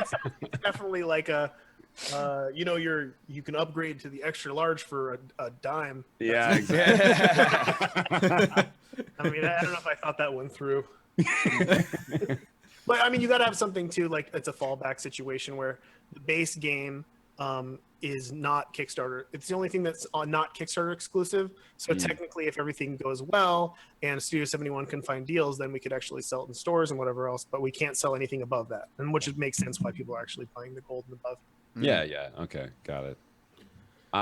definitely like a you can upgrade to the extra large for a dime. Yeah, exactly. I mean, I don't know if I thought that one through. But I mean, you got to have something too. Like, it's a fallback situation where the base game is not Kickstarter. It's the only thing that's not Kickstarter exclusive. So technically, if everything goes well and Studio 71 can find deals, then we could actually sell it in stores and whatever else. But we can't sell anything above that, and which makes sense why people are actually buying the gold and above. Yeah. Okay, got it.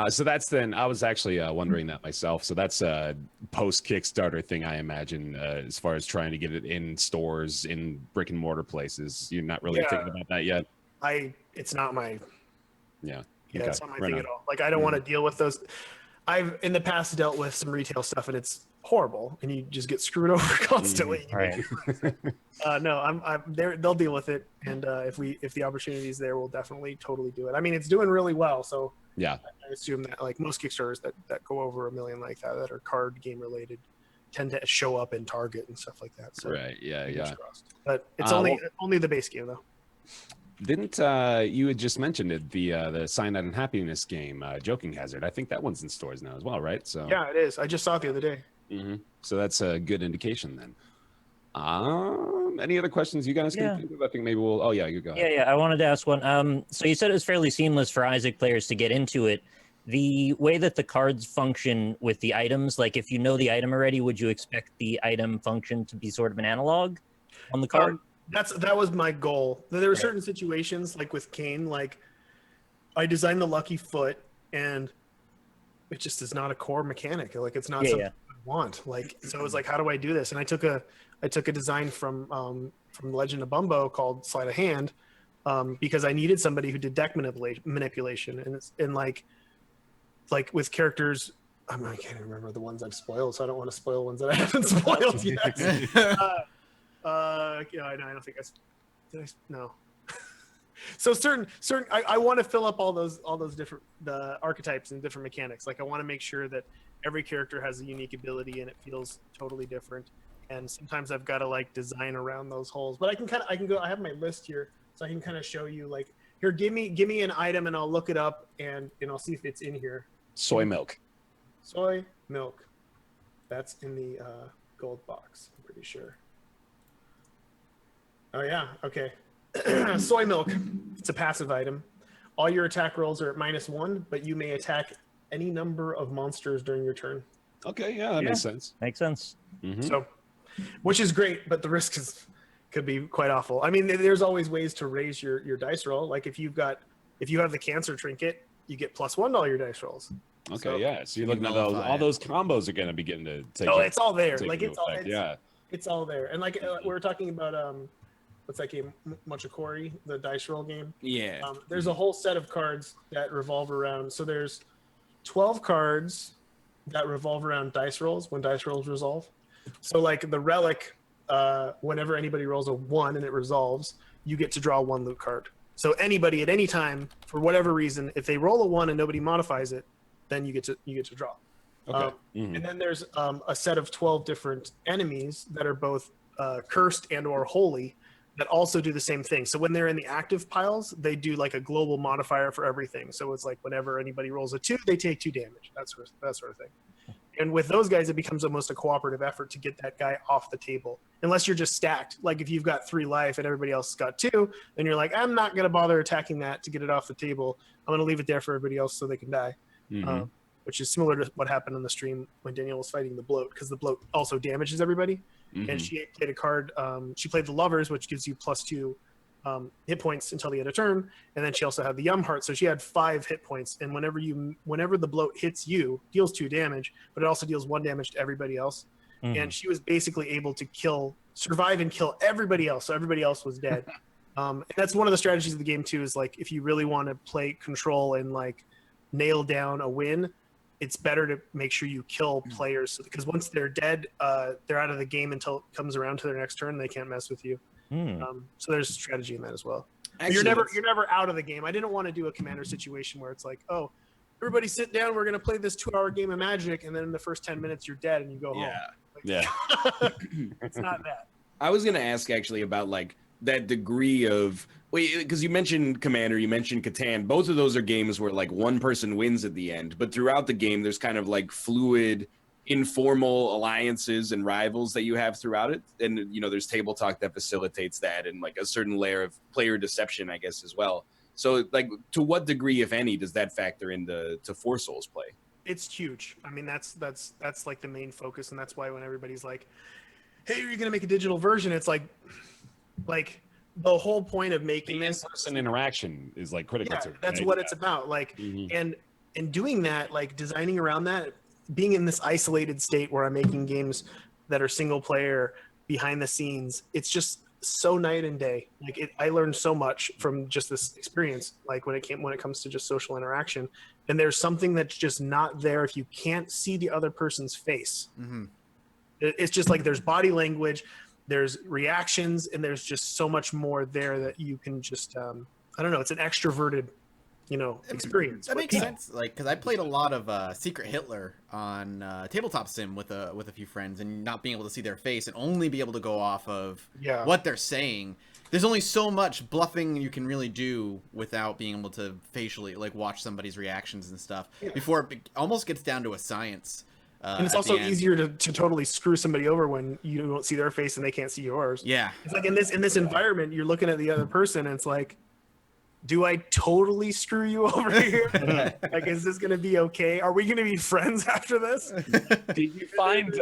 So that's then. I was actually wondering that myself. So that's a post Kickstarter thing, I imagine, as far as trying to get it in stores, in brick and mortar places. You're not really thinking about that yet. It's not my Yeah. Yeah, Okay. it's not my Right thing on. at all. Like, I don't want to deal with those. I've in the past dealt with some retail stuff, and it's horrible, and you just get screwed over constantly. Right. No, I'm there. They'll deal with it, and if the opportunity is there, we'll definitely totally do it. I mean, it's doing really well, so Yeah. I assume that like most Kickstarters that go over $1 million like that are card game related tend to show up in Target and stuff like that. So Right. Yeah. fingers Yeah. crossed. But it's Well, only the base game though. Didn't you had just mentioned it, the Cyanide and Happiness game, Joking Hazard? I think that one's in stores now as well, right? So Yeah, it is. I just saw it the other day. So that's a good indication then. Any other questions you guys can think of? I think maybe we'll. Oh yeah, you go ahead. Yeah. I wanted to ask one. So you said it was fairly seamless for Isaac players to get into it. The way that the cards function with the items, like if you know the item already, would you expect the item function to be sort of an analog on the card? That was my goal. There were certain situations, like with Kane, like I designed the lucky foot, and it just is not a core mechanic. Like it's not something I want. Like so, it was like, how do I do this? And I took a design from Legend of Bumbo called Sleight of Hand, because I needed somebody who did deck manipulation, and like with characters. I can't even remember the ones I've spoiled, so I don't want to spoil ones that I haven't spoiled yet. I don't think no. So certain I want to fill up all those different the archetypes and different mechanics. Like I want to make sure that every character has a unique ability and it feels totally different. And sometimes I've got to like design around those holes. But I can go. I have my list here, so I can kind of show you like here. Give me an item and I'll look it up and I'll see if it's in here. Soy milk. Soy milk. That's in the gold box. I'm pretty sure. Oh yeah, okay. Soy milk. It's a passive item. All your attack rolls are at -1, but you may attack any number of monsters during your turn. Okay, yeah, that makes sense. Makes sense. So, which is great, but the risk could be quite awful. I mean, there's always ways to raise your dice roll. Like if you have the cancer trinket, you get +1 to all your dice rolls. Okay, so you're looking at those. All those combos are going to begin to take. Oh, it's all there. take Like into effect, it's all there. And like we were talking about what's that game? Mochikori, the dice roll game. Yeah. There's a whole set of cards that revolve around. So there's 12 cards that revolve around dice rolls when dice rolls resolve. So like the relic, whenever anybody rolls a 1 and it resolves, you get to draw 1 loot card. So anybody at any time, for whatever reason, if they roll a 1 and nobody modifies it, then you get to draw. Okay. And then there's a set of 12 different enemies that are both cursed and or holy that also do the same thing. So when they're in the active piles, they do like a global modifier for everything. So it's like whenever anybody rolls a 2, they take 2 damage, that sort of thing. And with those guys, it becomes almost a cooperative effort to get that guy off the table. Unless you're just stacked. Like if you've got 3 life and everybody else has got 2, then you're like, I'm not going to bother attacking that to get it off the table. I'm going to leave it there for everybody else so they can die. Which is similar to what happened on the stream when Danielle was fighting the bloat, because the bloat also damages everybody. And she played a card. She played the Lovers, which gives you +2 hit points until the end of turn, and then she also had the Yum Heart, so she had 5 hit points. And whenever the bloat hits you, deals 2 damage, but it also deals 1 damage to everybody else. And she was basically able to survive and kill everybody else, so everybody else was dead. And that's one of the strategies of the game too. Is like if you really want to play control and like nail down a win, it's better to make sure you kill players, because once they're dead, they're out of the game until it comes around to their next turn. They can't mess with you. So there's strategy in that as well. Actually, you're never out of the game. I didn't want to do a commander situation where it's like, oh, everybody sit down. We're going to play this 2-hour game of Magic, and then in the first 10 minutes you're dead and you go home. It's not that. I was going to ask actually about like that degree of because you mentioned Commander, you mentioned Catan. Both of those are games where like one person wins at the end, but throughout the game there's kind of like fluid, informal alliances and rivals that you have throughout it. And there's table talk that facilitates that, and like a certain layer of player deception, I guess, as well. So like to what degree, if any, does that factor into Four Souls play? It's huge. I mean, that's like the main focus, and that's why when everybody's like, hey, are you gonna make a digital version? It's like the whole point of making the this in-person interaction is like critical. that's what it's about. Like, and doing that, like designing around that, being in this isolated state where I'm making games that are single player behind the scenes, it's just so night and day. Like I learned so much from just this experience. Like when it comes to just social interaction, and there's something that's just not there if you can't see the other person's face. Mm-hmm. It's just like there's body language, there's reactions, and there's just so much more there that you can just I don't know. It's an extroverted, experience. That makes sense. Like, because I played a lot of Secret Hitler on tabletop sim with a few friends, and not being able to see their face and only be able to go off of what they're saying. There's only so much bluffing you can really do without being able to facially like watch somebody's reactions and stuff before it almost gets down to a science. And it's also easier to totally screw somebody over when you don't see their face and they can't see yours. Yeah, it's like in this environment, you're looking at the other person, and it's like, do I totally screw you over here? Like, is this going to be okay? Are we going to be friends after this? Did you find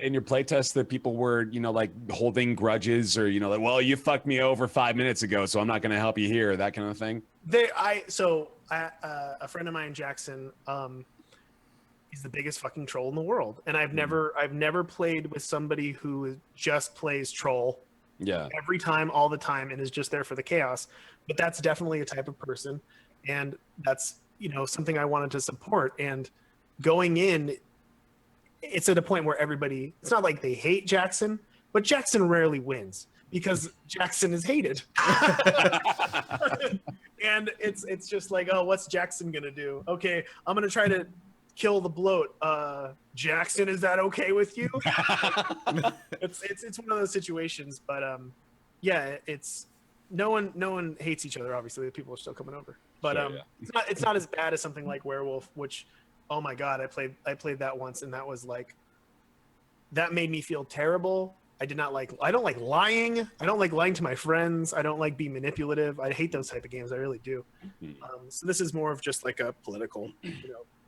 in your playtest that people were, like holding grudges or, like, well, you fucked me over 5 minutes ago, so I'm not going to help you here, that kind of thing? A friend of mine, Jackson, he's the biggest fucking troll in the world. And I've never played with somebody who just plays troll. Yeah. Every time, all the time, and is just there for the chaos. But that's definitely a type of person, and that's something I wanted to support. And going in, it's at a point where everybody, it's not like they hate Jackson, but Jackson rarely wins because Jackson is hated. And it's just like, oh, what's Jackson gonna do? Okay, I'm gonna try to kill the bloat. Jackson, is that okay with you? It's one of those situations, but it's no one hates each other. Obviously, the people are still coming over, but it's not as bad as something like Werewolf, which, oh my god, I played that once, and that was like, that made me feel terrible. I don't like lying. I don't like lying to my friends. I don't like being manipulative. I hate those type of games. I really do. So this is more of just like a political,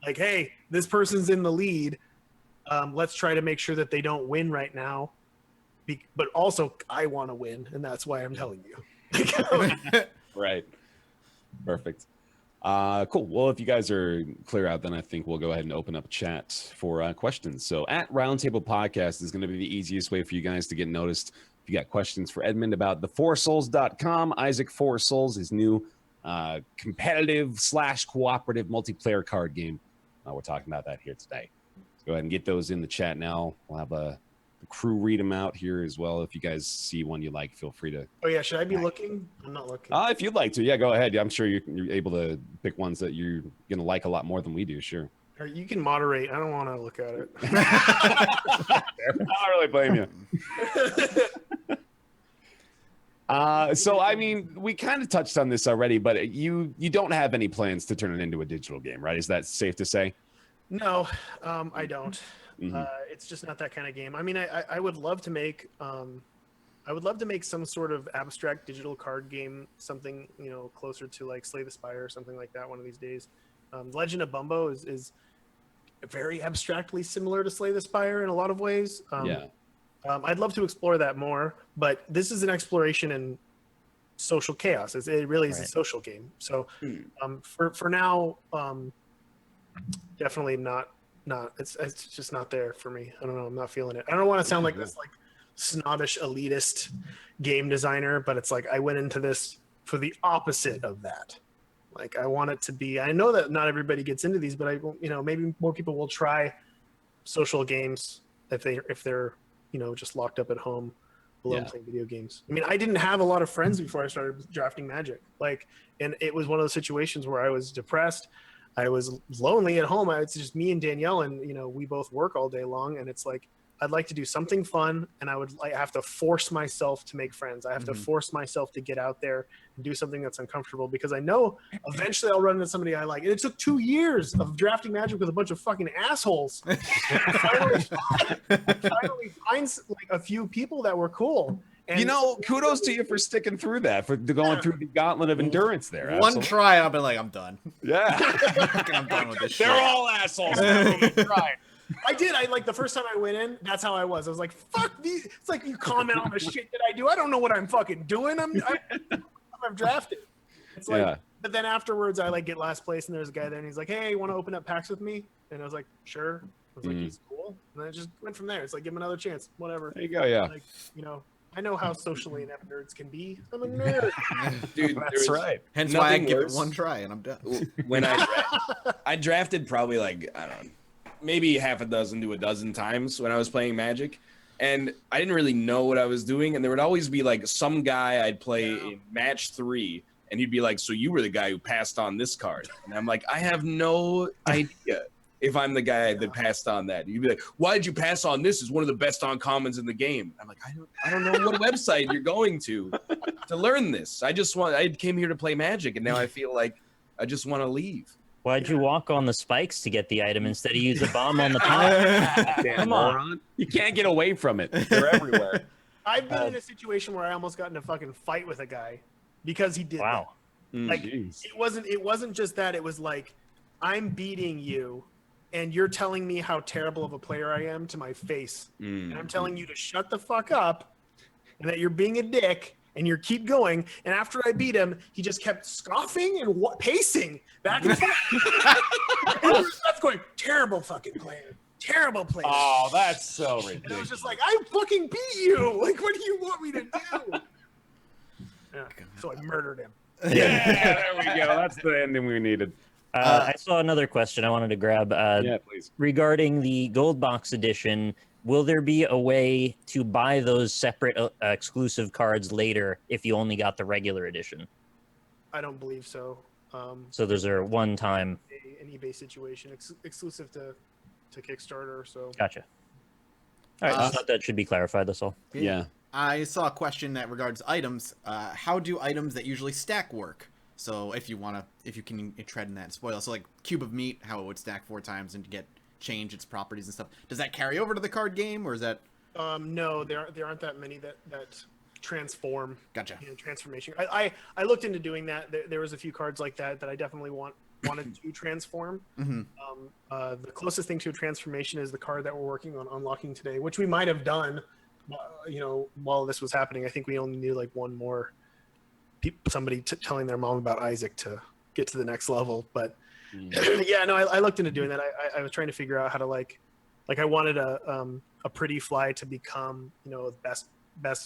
like, hey, this person's in the lead. Let's try to make sure that they don't win right now. But also, I want to win, and that's why I'm telling you. Right. Perfect. Cool. Well, if you guys are clear out, then I think we'll go ahead and open up chat for questions. So at Roundtable Podcast is going to be the easiest way for you guys to get noticed. If you got questions for Edmund about the FourSouls.com, Isaac Four Souls, his new competitive / cooperative multiplayer card game. We're talking about that here today. Let's go ahead and get those in the chat now. We'll have the crew read them out here as well. If you guys see one you like, feel free to. Oh yeah, should I be looking? I'm not looking. If you'd like to, yeah, go ahead. I'm sure you're able to pick ones that you're gonna like a lot more than we do. Sure. Or you can moderate. I don't want to look at it. I don't really blame you. So I mean, we kind of touched on this already, but you don't have any plans to turn it into a digital game, right? Is that safe to say? No, I don't. It's just not that kind of game. I mean, I would love to make some sort of abstract digital card game, something closer to like Slay the Spire or something like that one of these days. Legend of Bumbo is very abstractly similar to Slay the Spire in a lot of ways. I'd love to explore that more, but this is an exploration in social chaos. It really is a social game. So for now, definitely not. It's just not there for me. I don't know. I'm not feeling it. I don't want to sound like this like snobbish elitist game designer, but it's like I went into this for the opposite of that. Like I want it to be. I know that not everybody gets into these, but maybe more people will try social games if they're just locked up at home alone playing video games. I mean, I didn't have a lot of friends before I started drafting Magic. And it was one of those situations where I was depressed. I was lonely at home. It's just me and Danielle, and we both work all day long. And it's like I'd like to do something fun, and I have to force myself to make friends. I have to force myself to get out there and do something that's uncomfortable because I know eventually I'll run into somebody I like. And it took 2 years of drafting Magic with a bunch of fucking assholes. finally find like a few people that were cool. And kudos to you for sticking through that, for going through the gauntlet of endurance there. One Absolutely. try, and I've been like, I'm done. Yeah. I'm done with this shit. They're all assholes. I did. The first time I went in, that's how I was. I was like, fuck these. It's like you comment on the shit that I do. I don't know what I'm fucking doing. I'm drafted. It's like, But then afterwards, I like get last place, and there's a guy there, and he's like, "Hey, you want to open up packs with me?" And I was like, "Sure." I was like, "He's cool," and then I just went from there. It's like, give him another chance, whatever. There you go. Yeah. Like, I know how socially inept nerds can be. I'm a nerd. Dude, That's right. Hence why I nothing give it worse. one try and I'm done. When I drafted probably like, I don't know, maybe half a dozen to a dozen times when I was playing Magic, and I didn't really know what I was doing, and there would always be like some guy I'd play in match 3, and he'd be like, "So you were the guy who passed on this card," and I'm like, I have no idea if I'm the guy that passed on that. And you'd be like, "Why did you pass on this? It's one of the best uncommons in the game." I'm like, I don't know what website you're going to learn this. I came here to play Magic, and now I feel like I just want to leave. Why'd you walk on the spikes to get the item instead of use a bomb on the top? Come on. You can't get away from it. They're everywhere. I've been in a situation where I almost got in a fucking fight with a guy because he did Wow. that. Like, Jeez. it wasn't just that. It was like, I'm beating you, and you're telling me how terrible of a player I am to my face. And I'm telling you to shut the fuck up, and that you're being a dick, and you keep going. And after I beat him, he just kept scoffing and pacing back and forth. And I was left going, terrible fucking player. Terrible player. Oh, that's so And I ridiculous. was just like, I fucking beat you. Like, what do you want me to do? Yeah. So I murdered him. Yeah, there we go. That's the ending we needed. I saw another question I wanted to grab. Yeah, please. Regarding the gold box edition, will there be a way to buy those separate exclusive cards later if you only got the regular edition? I don't believe so. So those are one-time. An eBay situation exclusive to Kickstarter. So Gotcha. All right, just thought that should be clarified. That's all. Yeah. I saw a question that regards items. How do items that usually stack work? So if you can tread in that spoil. So like cube of meat, how it would stack 4 times and to change its properties and stuff. Does that carry over to the card game, or is that? no, there aren't that many that transform. Gotcha. Transformation. I looked into doing that. There was a few cards like that I definitely wanted to transform. Mm-hmm. The closest thing to a transformation is the card that we're working on unlocking today, which we might have done, while this was happening. I think we only need like one more somebody telling their mom about Isaac to get to the next level. But yeah, no, I looked into doing that. I was trying to figure out how to like I wanted a pretty fly to become, best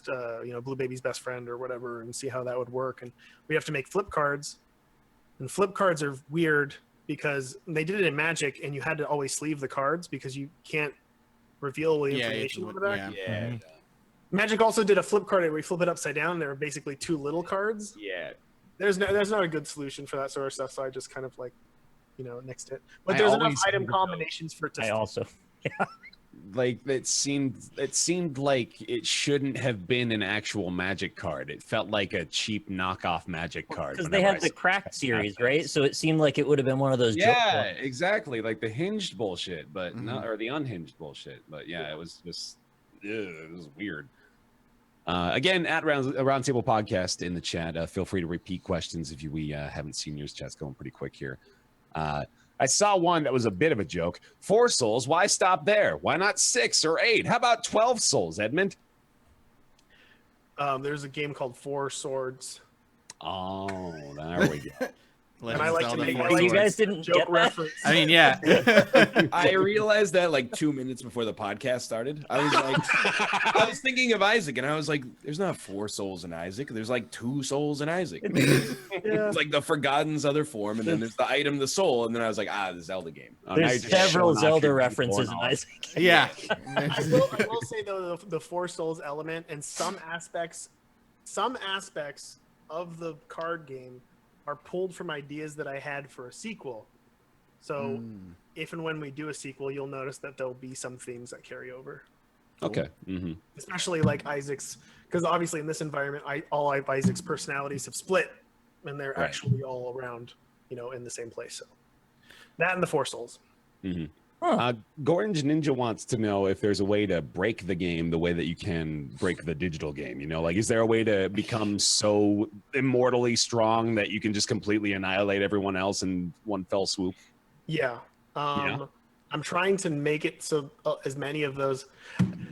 Blue Baby's best friend or whatever, and see how that would work. And we have to make flip cards, and flip cards are weird because they did it in Magic, and you had to always sleeve the cards because you can't reveal the information on the back. Yeah. Magic also did a flip card where you flip it upside down. There are basically 2 little cards. Yeah. There's not a good solution for that sort of stuff, so I just kind of like, nixed it. But I there's enough always item think combinations for it to. I also. Like it seemed like it shouldn't have been an actual Magic card. It felt like a cheap knockoff Magic card. Because they had the cracked series, right? So it seemed like it would have been one of those. Yeah, exactly. Like the hinged bullshit, but not, or the unhinged bullshit. But yeah, it was just, it was weird. Again, at Roundtable Podcast in the chat, feel free to repeat questions if we haven't seen yours. Chat's going pretty quick here. I saw one that was a bit of a joke. 4 souls, why stop there? Why not 6 or 8? How about 12 souls, Edmund? There's a game called 4 Swords. Oh, there we go. And I like to make You guys didn't joke get that? reference. I mean, yeah. I realized that like 2 minutes before the podcast started. I was like, I was thinking of Isaac, and I was like, there's not 4 souls in Isaac. There's like 2 souls in Isaac. It's like the Forgotten's other form, and then there's the item, the soul, and then I was like, the Zelda game. Oh, now There's you're just several showing off Zelda your references in porn. Isaac. Yeah. I will say though, the 4 souls element and some aspects of the card game are pulled from ideas that I had for a sequel. So if and when we do a sequel, you'll notice that there'll be some themes that carry over. Okay. Mm-hmm. Especially like Isaac's, because obviously in this environment, all of Isaac's personalities have split, and they're Right. actually all around, in the same place. So that and the 4 souls. Mm-hmm. Gorange Ninja wants to know if there's a way to break the game the way that you can break the digital game. Like, is there a way to become so immortally strong that you can just completely annihilate everyone else in one fell swoop? Yeah. Yeah. I'm trying to make it so as many of those.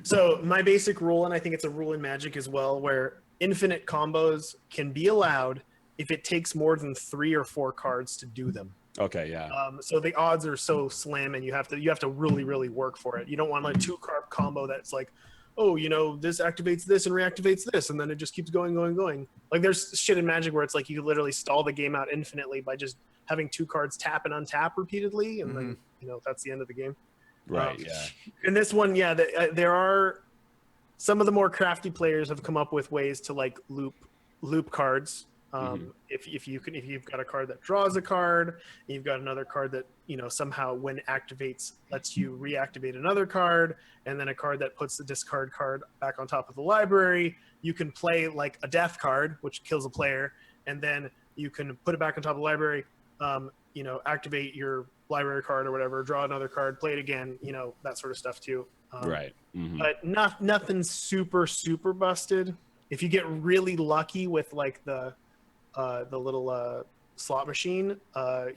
So my basic rule, and I think it's a rule in Magic as well, where infinite combos can be allowed if it takes more than 3 or 4 cards to do them. Okay, yeah. So the odds are so slim, and you have to really, really work for it. You don't want like 2-card combo that's like, oh, this activates this and reactivates this, and then it just keeps going. Like there's shit in Magic where it's like you literally stall the game out infinitely by just having 2 cards tap and untap repeatedly, and then that's the end of the game. Right. Yeah. In this one, yeah, there are some of the more crafty players have come up with ways to like loop cards. If you've got a card that draws a card, and you've got another card that somehow when it activates lets you reactivate another card, and then a card that puts the discard card back on top of the library, you can play like a death card which kills a player, and then you can put it back on top of the library, activate your library card or whatever, draw another card, play it again, that sort of stuff too. Right. But nothing super busted. If you get really lucky with like the little slot machine,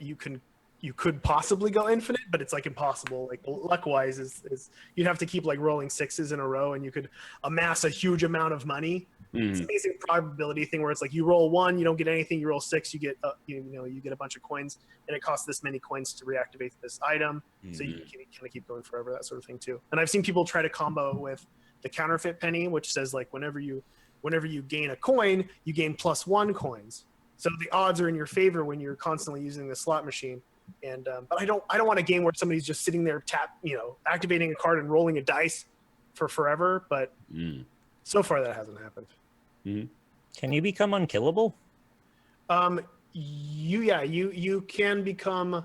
you could possibly go infinite, but it's like impossible. Like luck wise is you'd have to keep like rolling 6s in a row, and you could amass a huge amount of money. It's an amazing probability thing where it's like you roll 1, you don't get anything, you roll 6, you get you get a bunch of coins, and it costs this many coins to reactivate this item. So you can kind of keep going forever, that sort of thing too. And I've seen people try to combo it with the counterfeit penny, which says like whenever you gain a coin, you gain +1 coins. So the odds are in your favor when you're constantly using the slot machine. And but I don't want a game where somebody's just sitting there activating a card and rolling a dice for forever. But so far that hasn't happened. Can you become unkillable? You can become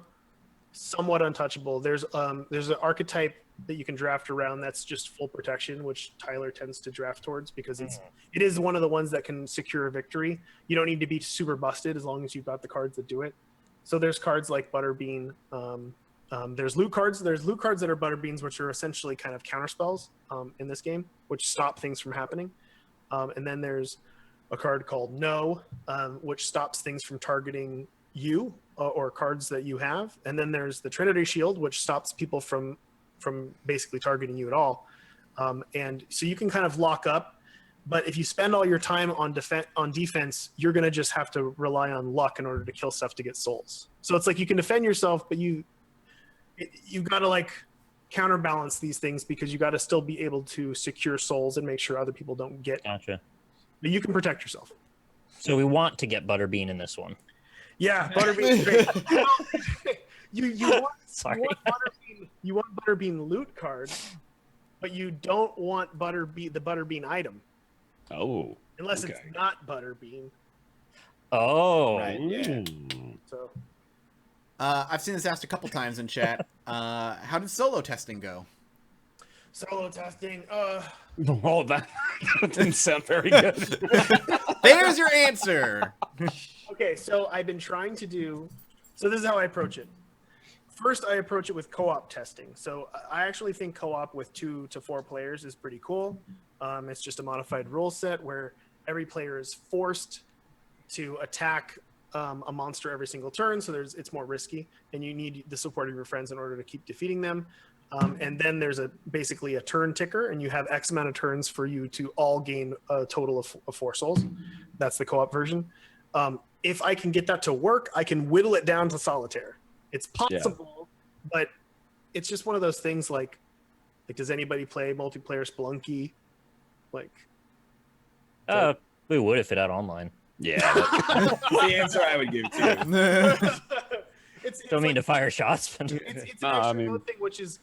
somewhat untouchable. There's an archetype that you can draft around that's just full protection, which Tyler tends to draft towards because it is one of the ones that can secure a victory. You don't need to be super busted as long as you've got the cards that do it. So there's cards like Butterbean. There's loot cards. There's loot cards that are Butterbeans, which are essentially kind of counterspells in this game, which stop things from happening. And then there's a card called No, which stops things from targeting you or cards that you have. And then there's the Trinity Shield, which stops people from basically targeting you at all. And so you can kind of lock up, but if you spend all your time on defense, you're going to just have to rely on luck in order to kill stuff to get souls. So it's like you can defend yourself, but you've got to like counterbalance these things because you got to still be able to secure souls and make sure other people don't get. Gotcha. But you can protect yourself. So we want to get Butterbean in this one. Yeah, Butterbean's great. Sorry. You want Butterbean loot cards, but you don't want the Butterbean item. Oh. Unless it's not Butterbean. Oh. Right, yeah. So I've seen this asked a couple times in chat. How did solo testing go? Solo testing. Oh, that didn't sound very good. There's your answer. Okay, so I've been trying to do. So this is how I approach it. First, I approach it with co-op testing. So I actually think co-op with 2 to 4 players is pretty cool. It's just a modified rule set where every player is forced to attack a monster every single turn. So it's more risky, and you need the support of your friends in order to keep defeating them. And then there's basically a turn ticker, and you have X amount of turns for you to all gain a total of 4 souls. That's the co-op version. If I can get that to work, I can whittle it down to solitaire. It's possible, but it's just one of those things like does anybody play multiplayer Spelunky? We would if it had online. Yeah. The answer I would give too. Don't mean to fire shots. It's an extra thing, which is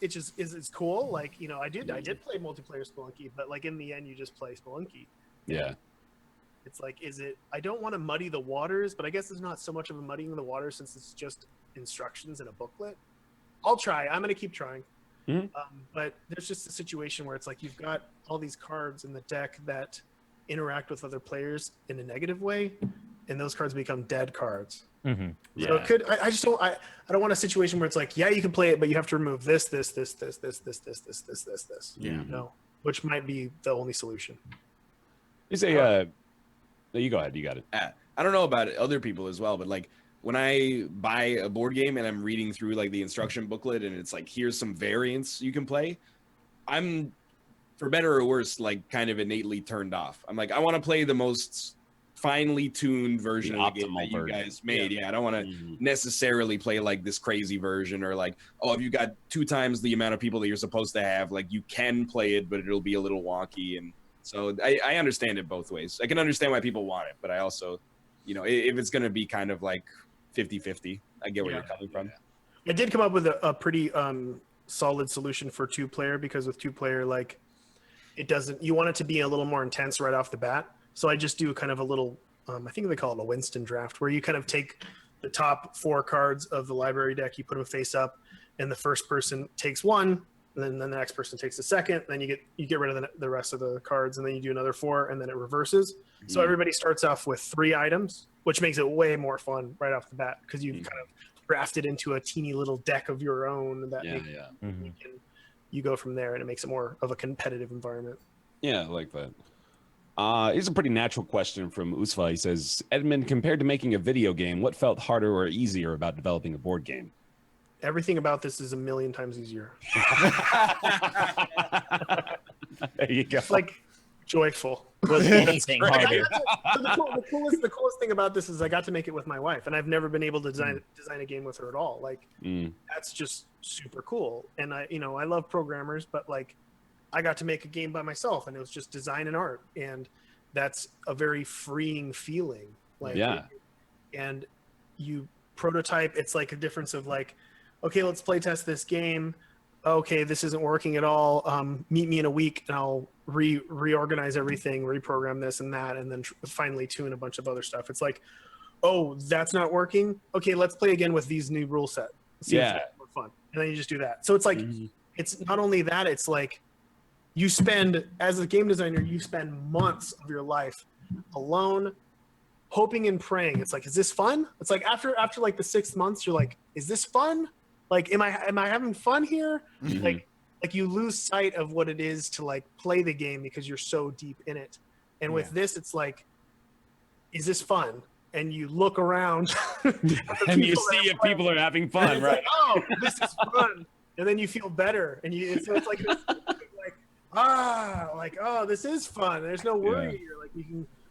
cool. Like, I did play multiplayer Spelunky, but like in the end, you just play Spelunky. Yeah. It's like, I don't want to muddy the waters, but I guess it's not so much of a muddying the waters since it's just instructions in a booklet. I'll try. I'm going to keep trying. But there's just a situation where it's like you've got all these cards in the deck that interact with other players in a negative way, and those cards become dead cards. Mm-hmm. Yeah. So it could. I just don't. I don't want a situation where it's like, yeah, you can play it, but you have to remove this. Yeah. Which might be the only solution. Is a you go ahead. You got it. I don't know about other people as well, but like when I buy a board game and I'm reading through like the instruction booklet and it's like, here's some variants you can play, I'm, for better or worse, like kind of innately turned off. I'm like, I want to play the most finely tuned version The of the game optimal that you version. guys made. Yeah, I don't want to Mhm. necessarily play like this crazy version, or like, oh, if you got 2 times the amount of people that you're supposed to have, like you can play it, but it'll be a little wonky. And so I understand it both ways. I can understand why people want it, but I also, if it's going to be kind of like 50-50, I get where you're coming from. I did come up with a pretty solid solution for 2-player, because with 2-player, like, you want it to be a little more intense right off the bat. So I just do kind of a little, I think they call it a Winston draft, where you kind of take the top 4 cards of the library deck, you put them face up, and the first person takes one, and then the next person takes the second, then you get rid of the rest of the cards, and then you do another 4, and then it reverses. So everybody starts off with 3 items, which makes it way more fun right off the bat, because you've kind of drafted into a teeny little deck of your own that you go from there, and it makes it more of a competitive environment. Yeah, I like that. Here's a pretty natural question from Usva. He says, Edmund, compared to making a video game, what felt harder or easier about developing a board game? Everything about this is a million times easier. There you go. It's like joyful. Was anything harder? The coolest thing about this is I got to make it with my wife, and I've never been able to design a game with her at all. Like, that's just super cool. And I love programmers, but like, I got to make a game by myself, and it was just design and art, and that's a very freeing feeling. Like, and you prototype. It's like a difference of like, okay, let's play test this game. Okay, this isn't working at all. Meet me in a week, and I'll reorganize everything, reprogram this and that, and then finally tune a bunch of other stuff. It's like, oh, that's not working. Okay, let's play again with these new rule set. See if it's more fun, and then you just do that. So it's like, it's not only that. It's like, you spend, as a game designer, you spend months of your life alone, hoping and praying. It's like, is this fun? It's like after like the 6th month, you're like, is this fun? Like, am I having fun here? Like you lose sight of what it is to like play the game because you're so deep in it. And with this, it's like, is this fun? And you look around and you see if people are having fun, right? Like, oh, this is fun. And then you feel better. And so it's like this, oh, this is fun. There's no worry here. Like,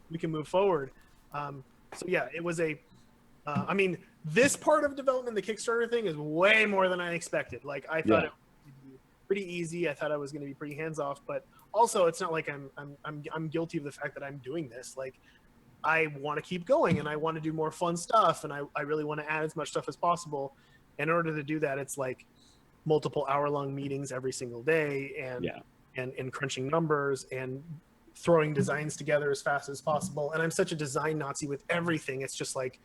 we can move forward. So yeah, it was I mean, this part of development, the Kickstarter thing, is way more than I expected. Like, I thought it would be pretty easy. I thought I was going to be pretty hands off, but also it's not like I'm guilty of the fact that I'm doing this. Like, I want to keep going, and I want to do more fun stuff, and I really want to add as much stuff as possible. In order to do that, it's like multiple hour-long meetings every single day, and crunching numbers and throwing designs together as fast as possible. And I'm such a design Nazi with everything. It's just like,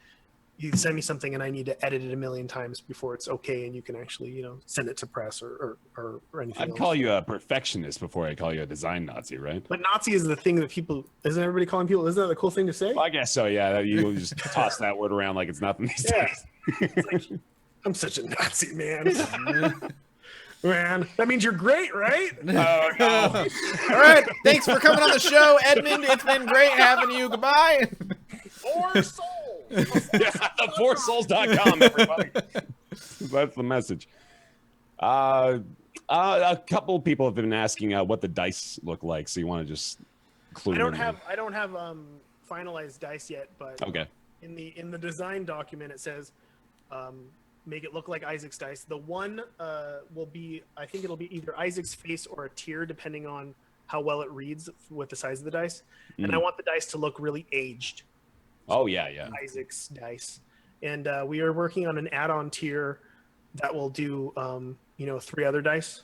you send me something and I need to edit it a million times before it's okay, and you can actually, send it to press or anything else. I'd call you a perfectionist before I call you a design Nazi, right? But Nazi is the thing that isn't everybody calling people, isn't that the cool thing to say? Well, I guess so, yeah. You just toss that word around like it's nothing these days. It's like, I'm such a Nazi, man. Man, that means you're great, right? Oh, no. All right. Thanks for coming on the show, Edmund. It's been great having you. Goodbye. 4 souls. The 4souls.com, everybody. That's the message. A couple people have been asking what the dice look like, so you want to just clue I don't in have finalized dice yet, but okay. In the design document it says make it look like Isaac's dice. The one will be, I think it'll be either Isaac's face or a tier, depending on how well it reads with the size of the dice. And I want the dice to look really aged. Oh yeah. Isaac's dice. And we are working on an add-on tier that will do 3 other dice.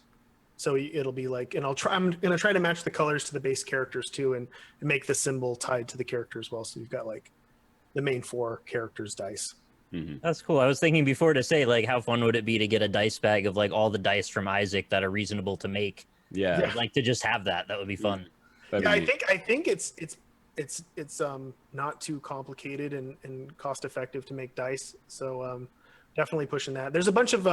So it'll be like, and I'm gonna try to match the colors to the base characters too, and make the symbol tied to the character as well. So you've got like the main 4 characters' dice. That's cool. I was thinking before to say, like, how fun would it be to get a dice bag of like all the dice from Isaac that are reasonable to make? Yeah. I'd like to just have that. That would be fun. I think it's not too complicated and cost effective to make dice. So definitely pushing that. There's a bunch of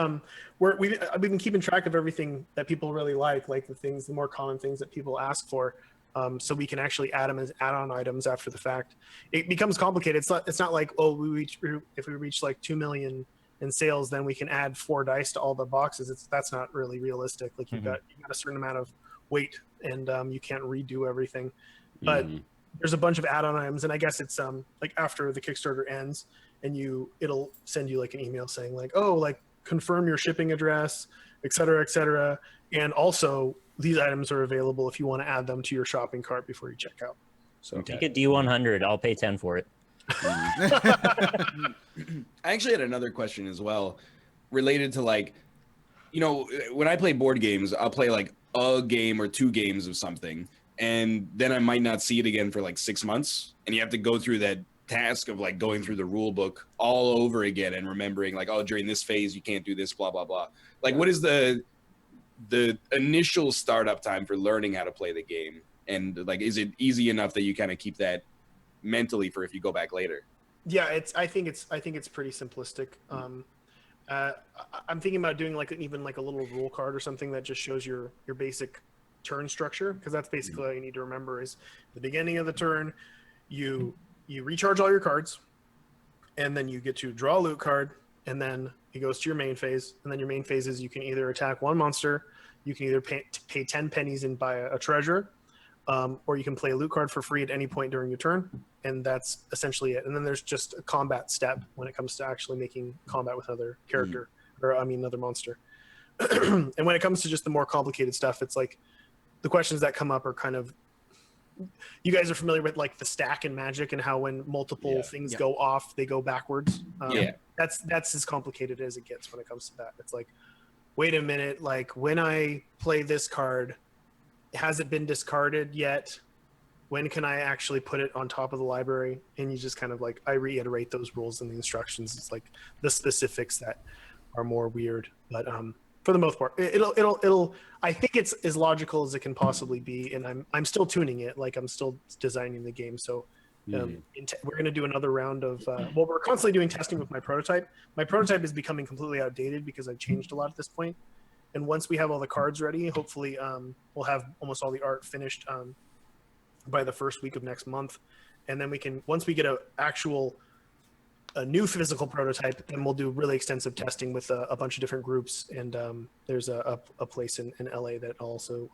we've been keeping track of everything that people really like the more common things that people ask for. So we can actually add them as add-on items after the fact. It becomes complicated. It's not like, oh, if we reach like 2 million in sales, then we can add 4 dice to all the boxes. That's not really realistic. Like you've got a certain amount of weight, and you can't redo everything. But there's a bunch of add-on items, and I guess it's like after the Kickstarter ends, and it'll send you like an email saying like, oh, like confirm your shipping address, et cetera, and also these items are available if you want to add them to your shopping cart before you check out. So Okay. Make it D100. I'll pay 10 for it. I actually had another question as well, related to like, you know, when I play board games, I'll play like a game or 2 games of something, and then I might not see it again for like 6 months, and you have to go through that task of like going through the rule book all over again and remembering like, oh, during this phase you can't do this, blah blah blah. Like, what is the initial startup time for learning how to play the game, and like, is it easy enough that you kind of keep that mentally for if you go back later? Yeah, I think it's pretty simplistic. I'm thinking about doing like even like a little rule card or something that just shows your basic turn structure, because that's basically all you need to remember is the beginning of the turn, you recharge all your cards, and then you get to draw a loot card, and then it goes to your main phase, and then your main phase is you can either attack one monster, you can either pay 10 pennies and buy a treasure, or you can play a loot card for free at any point during your turn, and that's essentially it. And then there's just a combat step when it comes to actually making combat with another character, or I mean another monster. And when it comes to just the more complicated stuff, it's like the questions that come up are kind of, you guys are familiar with like the stack in Magic and how when multiple things go off, they go backwards. That's as complicated as it gets when it comes to that. It's like, wait a minute, like when I play this card, has it been discarded yet? When can I actually put it on top of the library? And you just kind of like, I reiterate those rules in the instructions. It's like the specifics that are more weird, but for the most part, it'll. I think it's as logical as it can possibly be, and I'm still tuning it. Like I'm still designing the game. So we're going to do another round of. Well, we're constantly doing testing with my prototype. My prototype is becoming completely outdated because I've changed a lot at this point. And once we have all the cards ready, hopefully we'll have almost all the art finished by the first week of next month, and then we can, once we get a new physical prototype, then we'll do really extensive testing with a bunch of different groups. And there's a place in LA that also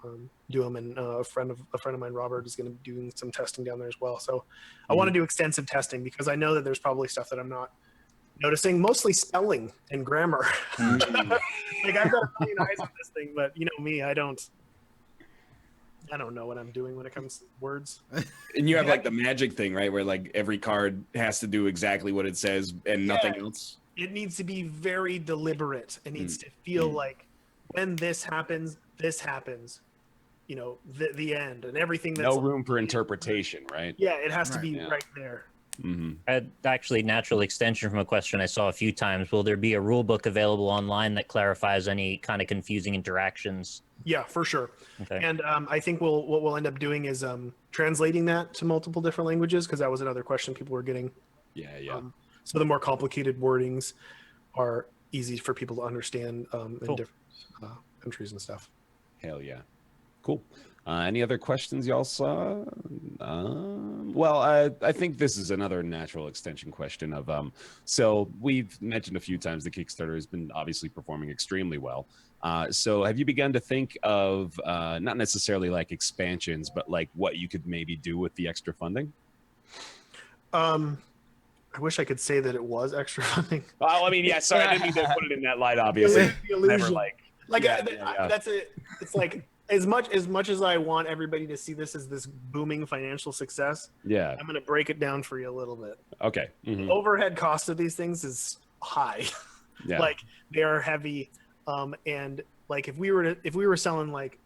do them, and a friend of mine, Robert, is going to be doing some testing down there as well. So I want to do extensive testing because I know that there's probably stuff that I'm not noticing, mostly spelling and grammar. Like I've got a million eyes on this thing, but you know me, I don't know what I'm doing when it comes to words. And you have like the magic thing, right? Where like every card has to do exactly what it says and nothing else. It needs to be very deliberate. It needs to feel like when this happens, you know, the end and everything. That's no room for interpretation, right? Yeah, it has to be right there. Actually, natural extension from a question I saw a few times. Will there be a rule book available online that clarifies any kind of confusing interactions? Yeah, for sure. Okay. And I think what we'll end up doing is translating that to multiple different languages, because that was another question people were getting. So the more complicated wordings are easy for people to understand in different countries and stuff. Hell yeah. Cool. Any other questions y'all saw? Well, I think this is another natural extension question of, so we've mentioned a few times the Kickstarter has been obviously performing extremely well. So have you begun to think of not necessarily like expansions, but like what you could maybe do with the extra funding? I wish I could say that it was extra funding. Well, I mean, yeah, sorry, I didn't mean to put it in that light, obviously. The illusion. Never That's it. It's like, as much as I want everybody to see this as this booming financial success, I'm going to break it down for you a little bit. Okay. The overhead cost of these things is high. Like they are heavy. And like if we were selling like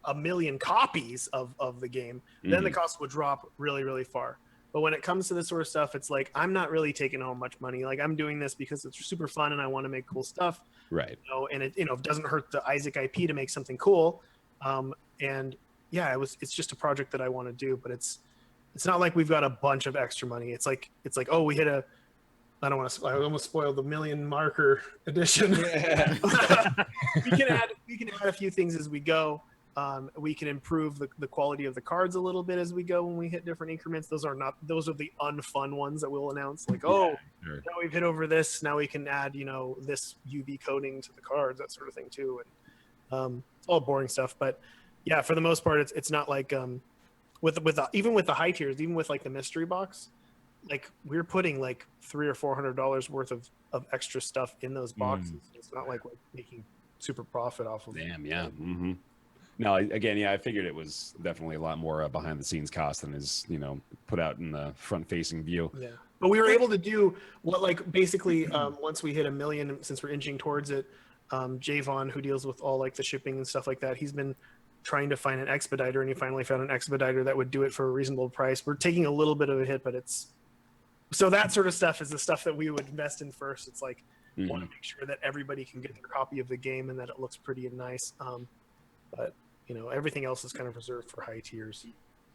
1 million copies of the game, then the cost would drop really, really far. But when it comes to this sort of stuff, it's like, I'm not really taking home much money. Like I'm doing this because it's super fun and I want to make cool stuff. Right. You know, and it, doesn't hurt the Isaac IP to make something cool. And yeah, it's just a project that I want to do, but it's not like we've got a bunch of extra money. It's like, oh, we hit I almost spoiled the 1 million marker edition. Yeah. we can add a few things as we go. We can improve the quality of the cards a little bit as we go when we hit different increments. Those are the unfun ones that we'll announce. Like, now we've hit over this. Now we can add, this UV coating to the cards, that sort of thing too. And all boring stuff. But yeah, for the most part, it's not like even with the high tiers, even with like the mystery box, like we're putting like $300 or $400 worth of extra stuff in those boxes. It's not like we're making super profit off of. Damn, yeah. Mm-hmm. No, again, yeah, I figured it was definitely a lot more behind the scenes cost than is, put out in the front facing view. Yeah, but we were able to do what, like, basically once we hit 1 million, since we're inching towards it, Javon, who deals with all like the shipping and stuff like that, he's been trying to find an expediter, and he finally found an expediter that would do it for a reasonable price. We're taking a little bit of a hit, but so that sort of stuff is the stuff that we would invest in first. It's like, want to make sure that everybody can get their copy of the game and that it looks pretty and nice. But everything else is kind of reserved for high tiers.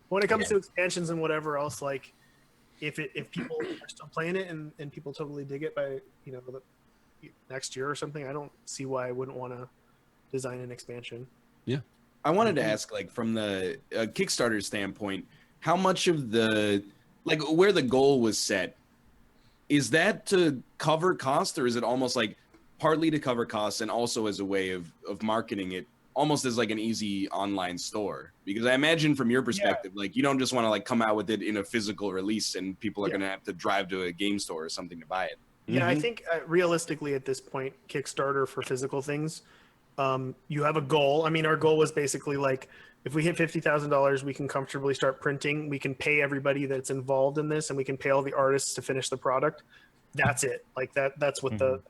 When it comes to expansions and whatever else, like if people are still playing it and people totally dig it by the next year or something, I don't see why I wouldn't want to design an expansion. Yeah. I wanted to ask, like, from the Kickstarter standpoint, how much of where the goal was set, is that to cover costs, or is it almost like partly to cover costs and also as a way of marketing it almost as like an easy online store? Because I imagine from your perspective, like, you don't just want to like come out with it in a physical release and people are going to have to drive to a game store or something to buy it. Yeah, I think realistically at this point, Kickstarter for physical things, you have a goal. I mean, our goal was basically like, if we hit $50,000, we can comfortably start printing. We can pay everybody that's involved in this, and we can pay all the artists to finish the product. That's it. Like that's what the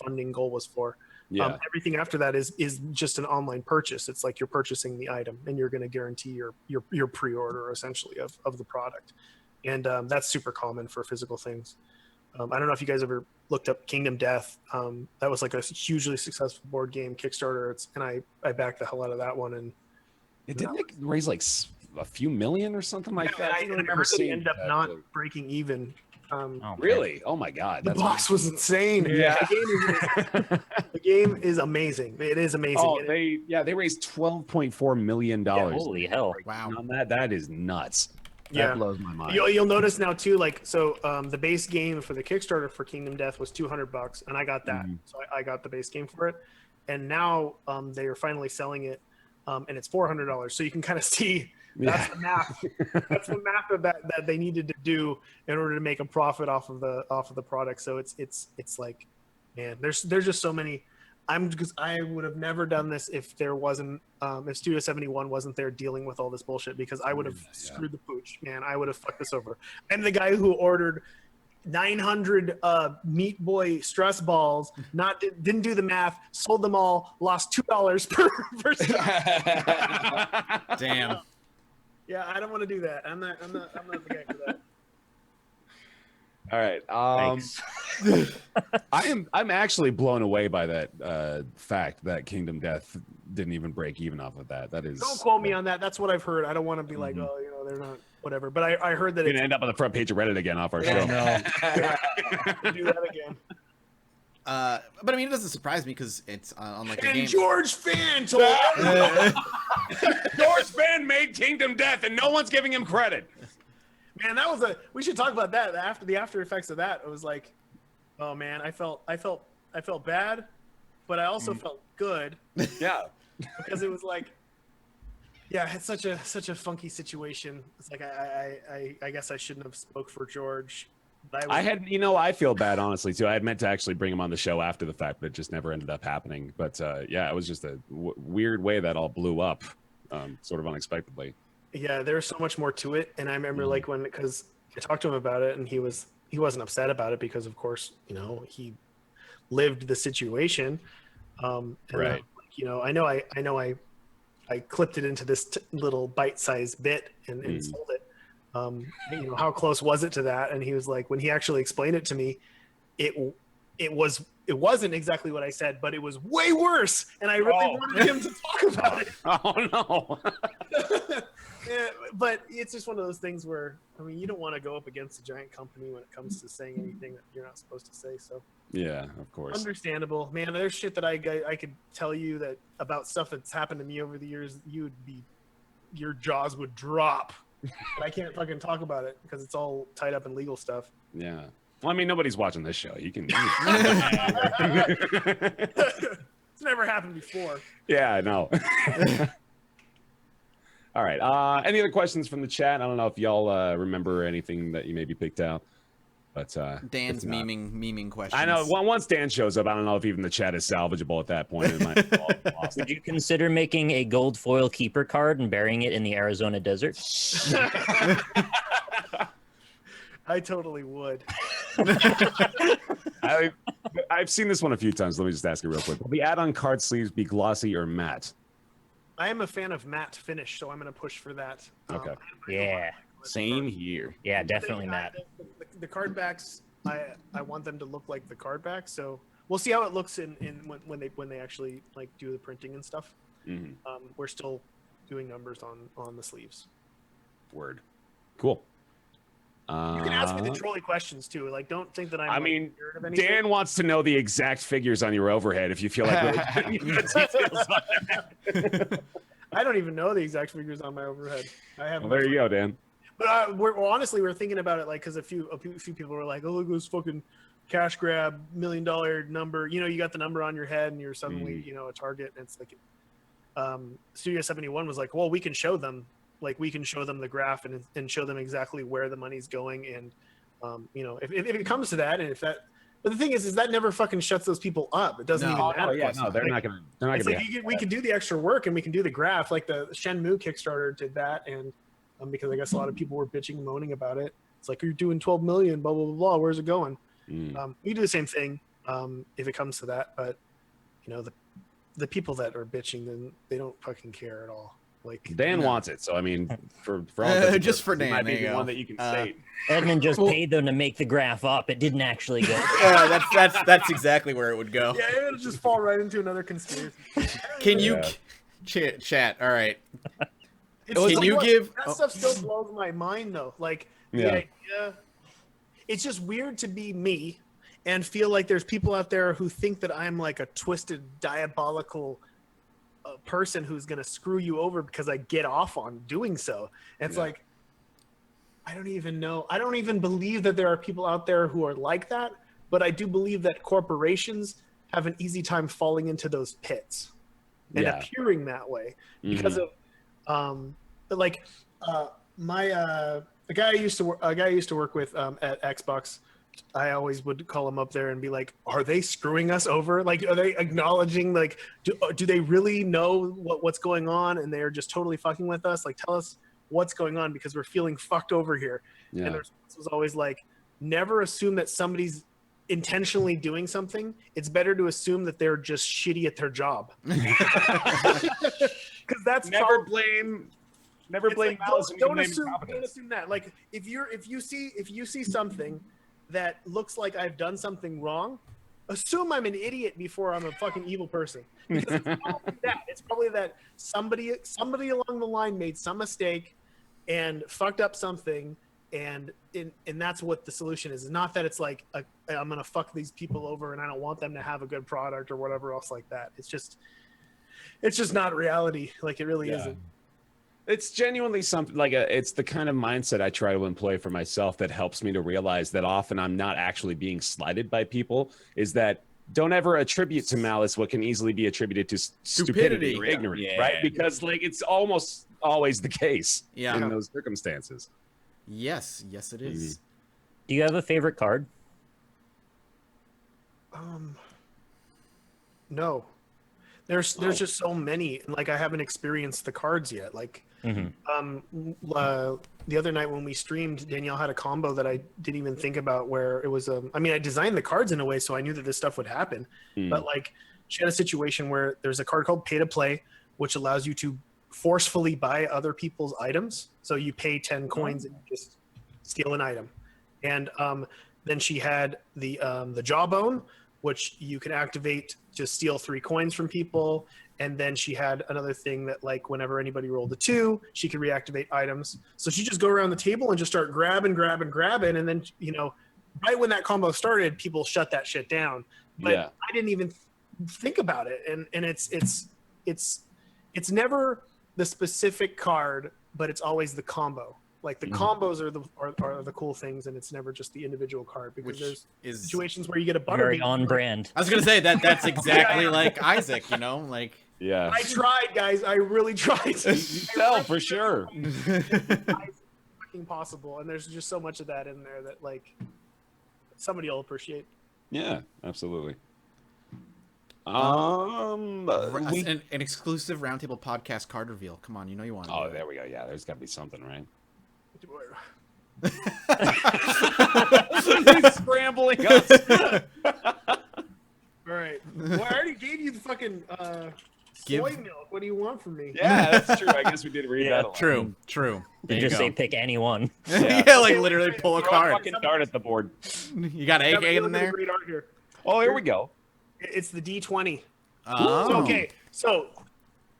funding goal was for. Yeah. Everything after that is just an online purchase. It's like you're purchasing the item, and you're going to guarantee your pre-order essentially of the product, and that's super common for physical things. I don't know if you guys ever looked up Kingdom Death. That was like a hugely successful board game Kickstarter. And I backed the hell out of that one. And it didn't raise like a few million or something like that. I remember they ended up not breaking even. Really? Oh my God. The box was insane. Yeah. The game is amazing. It is amazing. Oh, they raised $12.4 million. Yeah, holy hell. Wow. On that is nuts. Yeah. That blows my mind. You'll notice now too, like, so the base game for the Kickstarter for Kingdom Death was $200, and I got that. So I got the base game for it, and now they are finally selling it, and it's $400. So you can kind of see that's the math. That's the math of that they needed to do in order to make a profit off of the product. So it's like, man, there's just so many. Because I would have never done this if there wasn't if Studio 71 wasn't there dealing with all this bullshit, because I would have screwed the pooch, man. I would have fucked this over. I'm the guy who ordered 900 Meat Boy stress balls, didn't do the math, sold them all, lost $2 per stress. Damn. Yeah, I don't want to do that. I'm not the guy for that. All right. I'm actually blown away by that fact that Kingdom Death didn't even break even off of that. That is. Don't quote me on that. That's what I've heard. I don't want to be like, they're not whatever. But I heard that it's gonna end up on the front page of Reddit again off our show. No. Do that again. But I mean, it doesn't surprise me because it's on like a game. George Fan told George Fan made Kingdom Death, and no one's giving him credit. Man, we should talk about that. After the after effects of that, it was like, oh man, I felt bad, but I also felt good. Yeah. Because it was like, yeah, it's such a funky situation. It's like I guess I shouldn't have spoke for George. I feel bad honestly too. I had meant to actually bring him on the show after the fact, but it just never ended up happening. But yeah, it was just a weird way that all blew up, sort of unexpectedly. Yeah, there's so much more to it, and I remember because I talked to him about it, and he wasn't upset about it because, of course, he lived the situation. Right. I know I clipped it into this little bite-sized bit and sold it. How close was it to that? And he was like, when he actually explained it to me, it wasn't exactly what I said, but it was way worse, and I really wanted him to talk about it. Oh no. Yeah, but it's just one of those things where, I mean, you don't want to go up against a giant company when it comes to saying anything that you're not supposed to say. So yeah, of course. Understandable, man. There's shit that I could tell you that about stuff that's happened to me over the years. Your jaws would drop. But I can't fucking talk about it because it's all tied up in legal stuff. Yeah. Well, I mean, nobody's watching this show. You can. It's never happened before. Yeah, I know. All right. Any other questions from the chat? I don't know if y'all remember anything that you maybe picked out, but Dan's memeing questions. I know. Well, once Dan shows up, I don't know if even the chat is salvageable at that point. It might be all lost. Would you consider making a gold foil keeper card and burying it in the Arizona desert? I totally would. I've seen this one a few times. Let me just ask it real quick. Will the add-on card sleeves be glossy or matte? I am a fan of matte finish, so I'm going to push for that. Okay. Yeah. Same here. Yeah, definitely matte. The card backs, I want them to look like the card backs, so we'll see how it looks in when they actually like do the printing and stuff. Mm-hmm. We're still doing numbers on the sleeves. Word. Cool. You can ask me the trolley questions too. Like, don't think that I'm. I mean, Dan wants to know the exact figures on your overhead. If you feel like really details on that. I don't even know the exact figures on my overhead. I have. Well, there you go, Dan. But honestly, we're thinking about it like because a few people were like, "Oh, look at this fucking cash grab $1 million number." You know, you got the number on your head, and you're suddenly a target. And it's like, Studio 71 was like, "Well, we can show them." Like we can show them the graph and show them exactly where the money's going, and if it comes to that, and if that, but the thing is that never fucking shuts those people up. It doesn't even matter. Oh yeah, no, they're not gonna. We can do the extra work and we can do the graph. Like the Shenmue Kickstarter did that, and because I guess a lot of people were bitching and moaning about it. It's like you're doing 12 million, blah blah blah blah. Where's it going? We do the same thing if it comes to that, but the people that are bitching, then they don't fucking care at all. Like Dan wants it, so I mean, for all just for Dan, might be the one that you can state. Edmund just paid them to make the graph up. It didn't actually go. That's exactly where it would go. Yeah, it'll just fall right into another conspiracy. Can you chat? All right. Can you give that stuff still blows my mind though? Like the idea, it's just weird to be me and feel like there's people out there who think that I'm like a twisted, diabolical person who's going to screw you over because I get off on doing so. And it's like, I don't even know. I don't even believe that there are people out there who are like that, but I do believe that corporations have an easy time falling into those pits and appearing that way because of the guy I used to work with at Xbox. I always would call them up there and be like, are they screwing us over? Like, are they acknowledging, like, do they really know what's going on? And they're just totally fucking with us. Like, tell us what's going on because we're feeling fucked over here. Yeah. And the response was always like, never assume that somebody's intentionally doing something. It's better to assume that they're just shitty at their job. Because that's never blame like, malice. Don't assume that. Like, if you see something that looks like I've done something wrong, assume I'm an idiot before I'm a fucking evil person. Because it's probably that somebody along the line made some mistake and fucked up something, and that's what the solution is. Not that it's like I'm gonna fuck these people over and I don't want them to have a good product or whatever else like that. It's just not reality. Like it really isn't. It's genuinely something like it's the kind of mindset I try to employ for myself that helps me to realize that often I'm not actually being slighted by people. Is that don't ever attribute to malice what can easily be attributed to stupidity or ignorance, right? Because like it's almost always the case in those circumstances. Yes, it is. Do you have a favorite card? No. There's just so many, and like I haven't experienced the cards yet. Like, the other night when we streamed, Danielle had a combo that I didn't even think about. Where it was, I mean, I designed the cards in a way so I knew that this stuff would happen. But like, she had a situation where there's a card called Pay to Play, which allows you to forcefully buy other people's items. So you pay 10 coins and you just steal an item. And then she had the Jawbone, which you can activate to steal 3 coins from people. And then she had another thing that, like, whenever anybody rolled a 2, she could reactivate items. So she just go around the table and just start grabbing. And then, right when that combo started, people shut that shit down. But I didn't even think about it. And it's never the specific card, but it's always the combo. Like the combos are the cool things, and it's never just the individual card because there's situations where you get a butter very on brand. I was gonna say that's exactly like Isaac, like Yeah. I tried, guys. I really tried. Tell for sure. Fucking possible, and there's just so much of that in there that like somebody will appreciate. Yeah, absolutely. We, An exclusive Roundtable podcast card reveal. Come on, you know you want to. oh, there we go. Yeah, there's got to be something, right? He's scrambling us. All right. Well, I already gave you the fucking soy milk. What do you want from me? Yeah, that's true. I guess we did read that a lot. True. You just say pick any one. Yeah, like literally pull a Throw card. fucking dart at the board. You got AK in there? Great art here. Oh, here we go. It's the D20. Oh. So, okay, so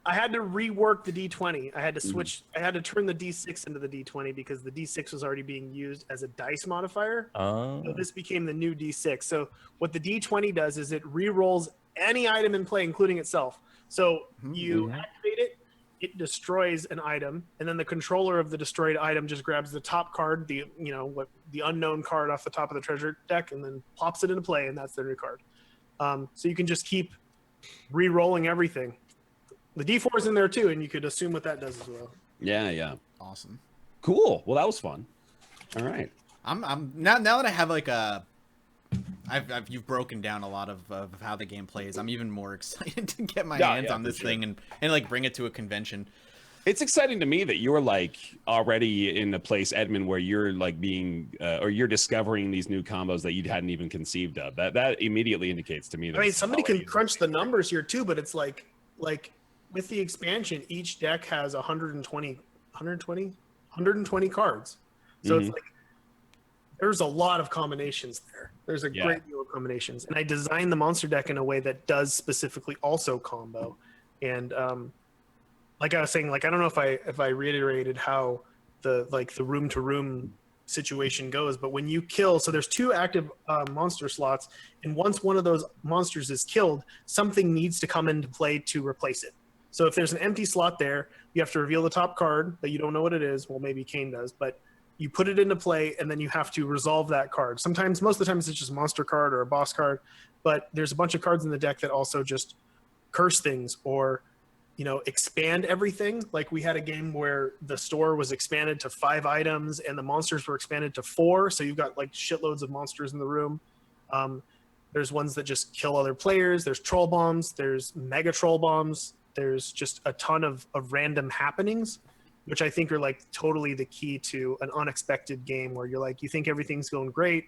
I had to rework the D20. I had to switch. I had to turn the D6 into the D20 because the D6 was already being used as a dice modifier. Oh. So this became the new D6. So what the D20 does is it re-rolls any item in play, including itself. So you activate it, it destroys an item, and then the controller of the destroyed item just grabs the top card, the unknown card off the top of the treasure deck, and then pops it into play, and that's their new card. So you can just keep re-rolling everything. The D4 is in there too, and you could assume what that does as well. Yeah. Awesome. Cool. Well, that was fun. All right. I'm now that I have like you've broken down a lot of how the game plays. I'm even more excited to get my hands on this thing and like bring it to a convention. It's exciting to me that you're like already in a place, Edmund, where you're like being or you're discovering these new combos that you hadn't even conceived of. That immediately indicates to me that I mean, somebody can crunch the numbers here too, but it's like with the expansion, each deck has 120 cards. So it's like there's a lot of combinations there. There's a great deal of combinations. And I designed the monster deck in a way that does specifically also combo. And like I was saying, like I don't know if I reiterated how the room to room situation goes, but when you kill, so there's 2 active monster slots, and once one of those monsters is killed, something needs to come into play to replace it. So if there's an empty slot there, you have to reveal the top card, but you don't know what it is. Well, maybe Kane does, but you put it into play, and then you have to resolve that card. Sometimes, most of the times, it's just a monster card or a boss card, but there's a bunch of cards in the deck that also just curse things or, expand everything. Like we had a game where the store was expanded to 5 items, and the monsters were expanded to 4. So you've got like shitloads of monsters in the room. There's ones that just kill other players. There's troll bombs. There's mega troll bombs. There's just a ton of random happenings, which I think are like totally the key to an unexpected game where you're like, you think everything's going great.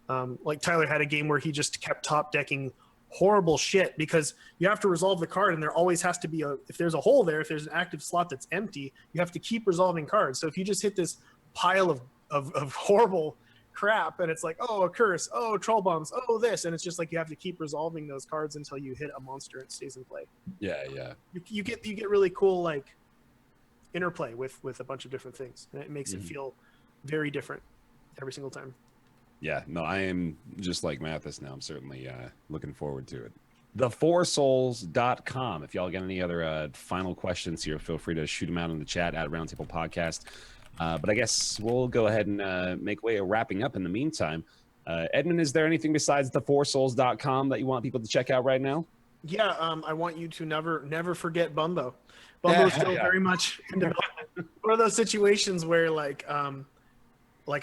Like Tyler had a game where he just kept top decking horrible shit because you have to resolve the card, and there always has to be if there's a hole there, if there's an active slot that's empty, you have to keep resolving cards. So if you just hit this pile of horrible crap and it's like, oh, a curse, oh, troll bombs, oh, this, and it's just like you have to keep resolving those cards until you hit a monster and it stays in play. Yeah. You get really cool like interplay with a bunch of different things, and it makes it feel very different every single time. Yeah, no, I am just like Mathis now. I'm certainly looking forward to it. The4souls.com. If y'all got any other final questions here, feel free to shoot them out in the chat at Roundtable Podcast. But I guess we'll go ahead and make way of wrapping up in the meantime. Edmund, is there anything besides the4souls.com that you want people to check out right now? Yeah, I want you to never forget Bumbo. Bumbo's still very much in development. One of those situations where like I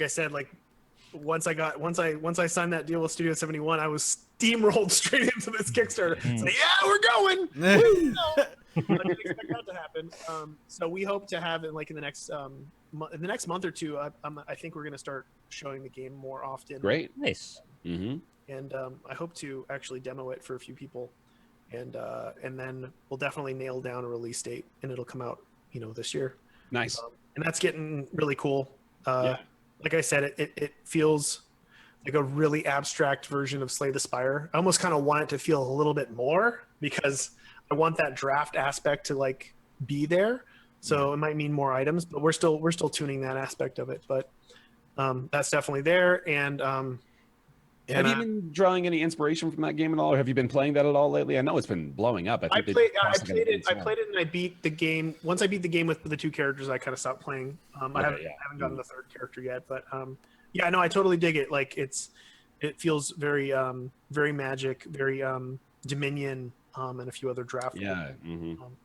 said, like once I signed that deal with Studio 71, I was steamrolled straight into this Kickstarter. So yeah, we're going. I didn't expect that to happen. So we hope to have it like in the next month or two. I think we're going to start showing the game more often. Great, Nice. Mm-hmm. And I hope to actually demo it for a few people, and then we'll definitely nail down a release date, and it'll come out, this year. Nice. And that's getting really cool. Yeah. Like I said, it feels like a really abstract version of Slay the Spire. I almost kind of want it to feel a little bit more because I want that draft aspect to like be there. So it might mean more items, but we're still tuning that aspect of it. But that's definitely there. And have you been drawing any inspiration from that game at all, or have you been playing that at all lately? I know it's been blowing up. I played it, and I beat the game. Once I beat the game with the 2 characters, I kind of stopped playing. I haven't gotten the 3rd character yet, but yeah, no, I totally dig it. Like it feels very very Magic, very Dominion, and a few other draft. Yeah.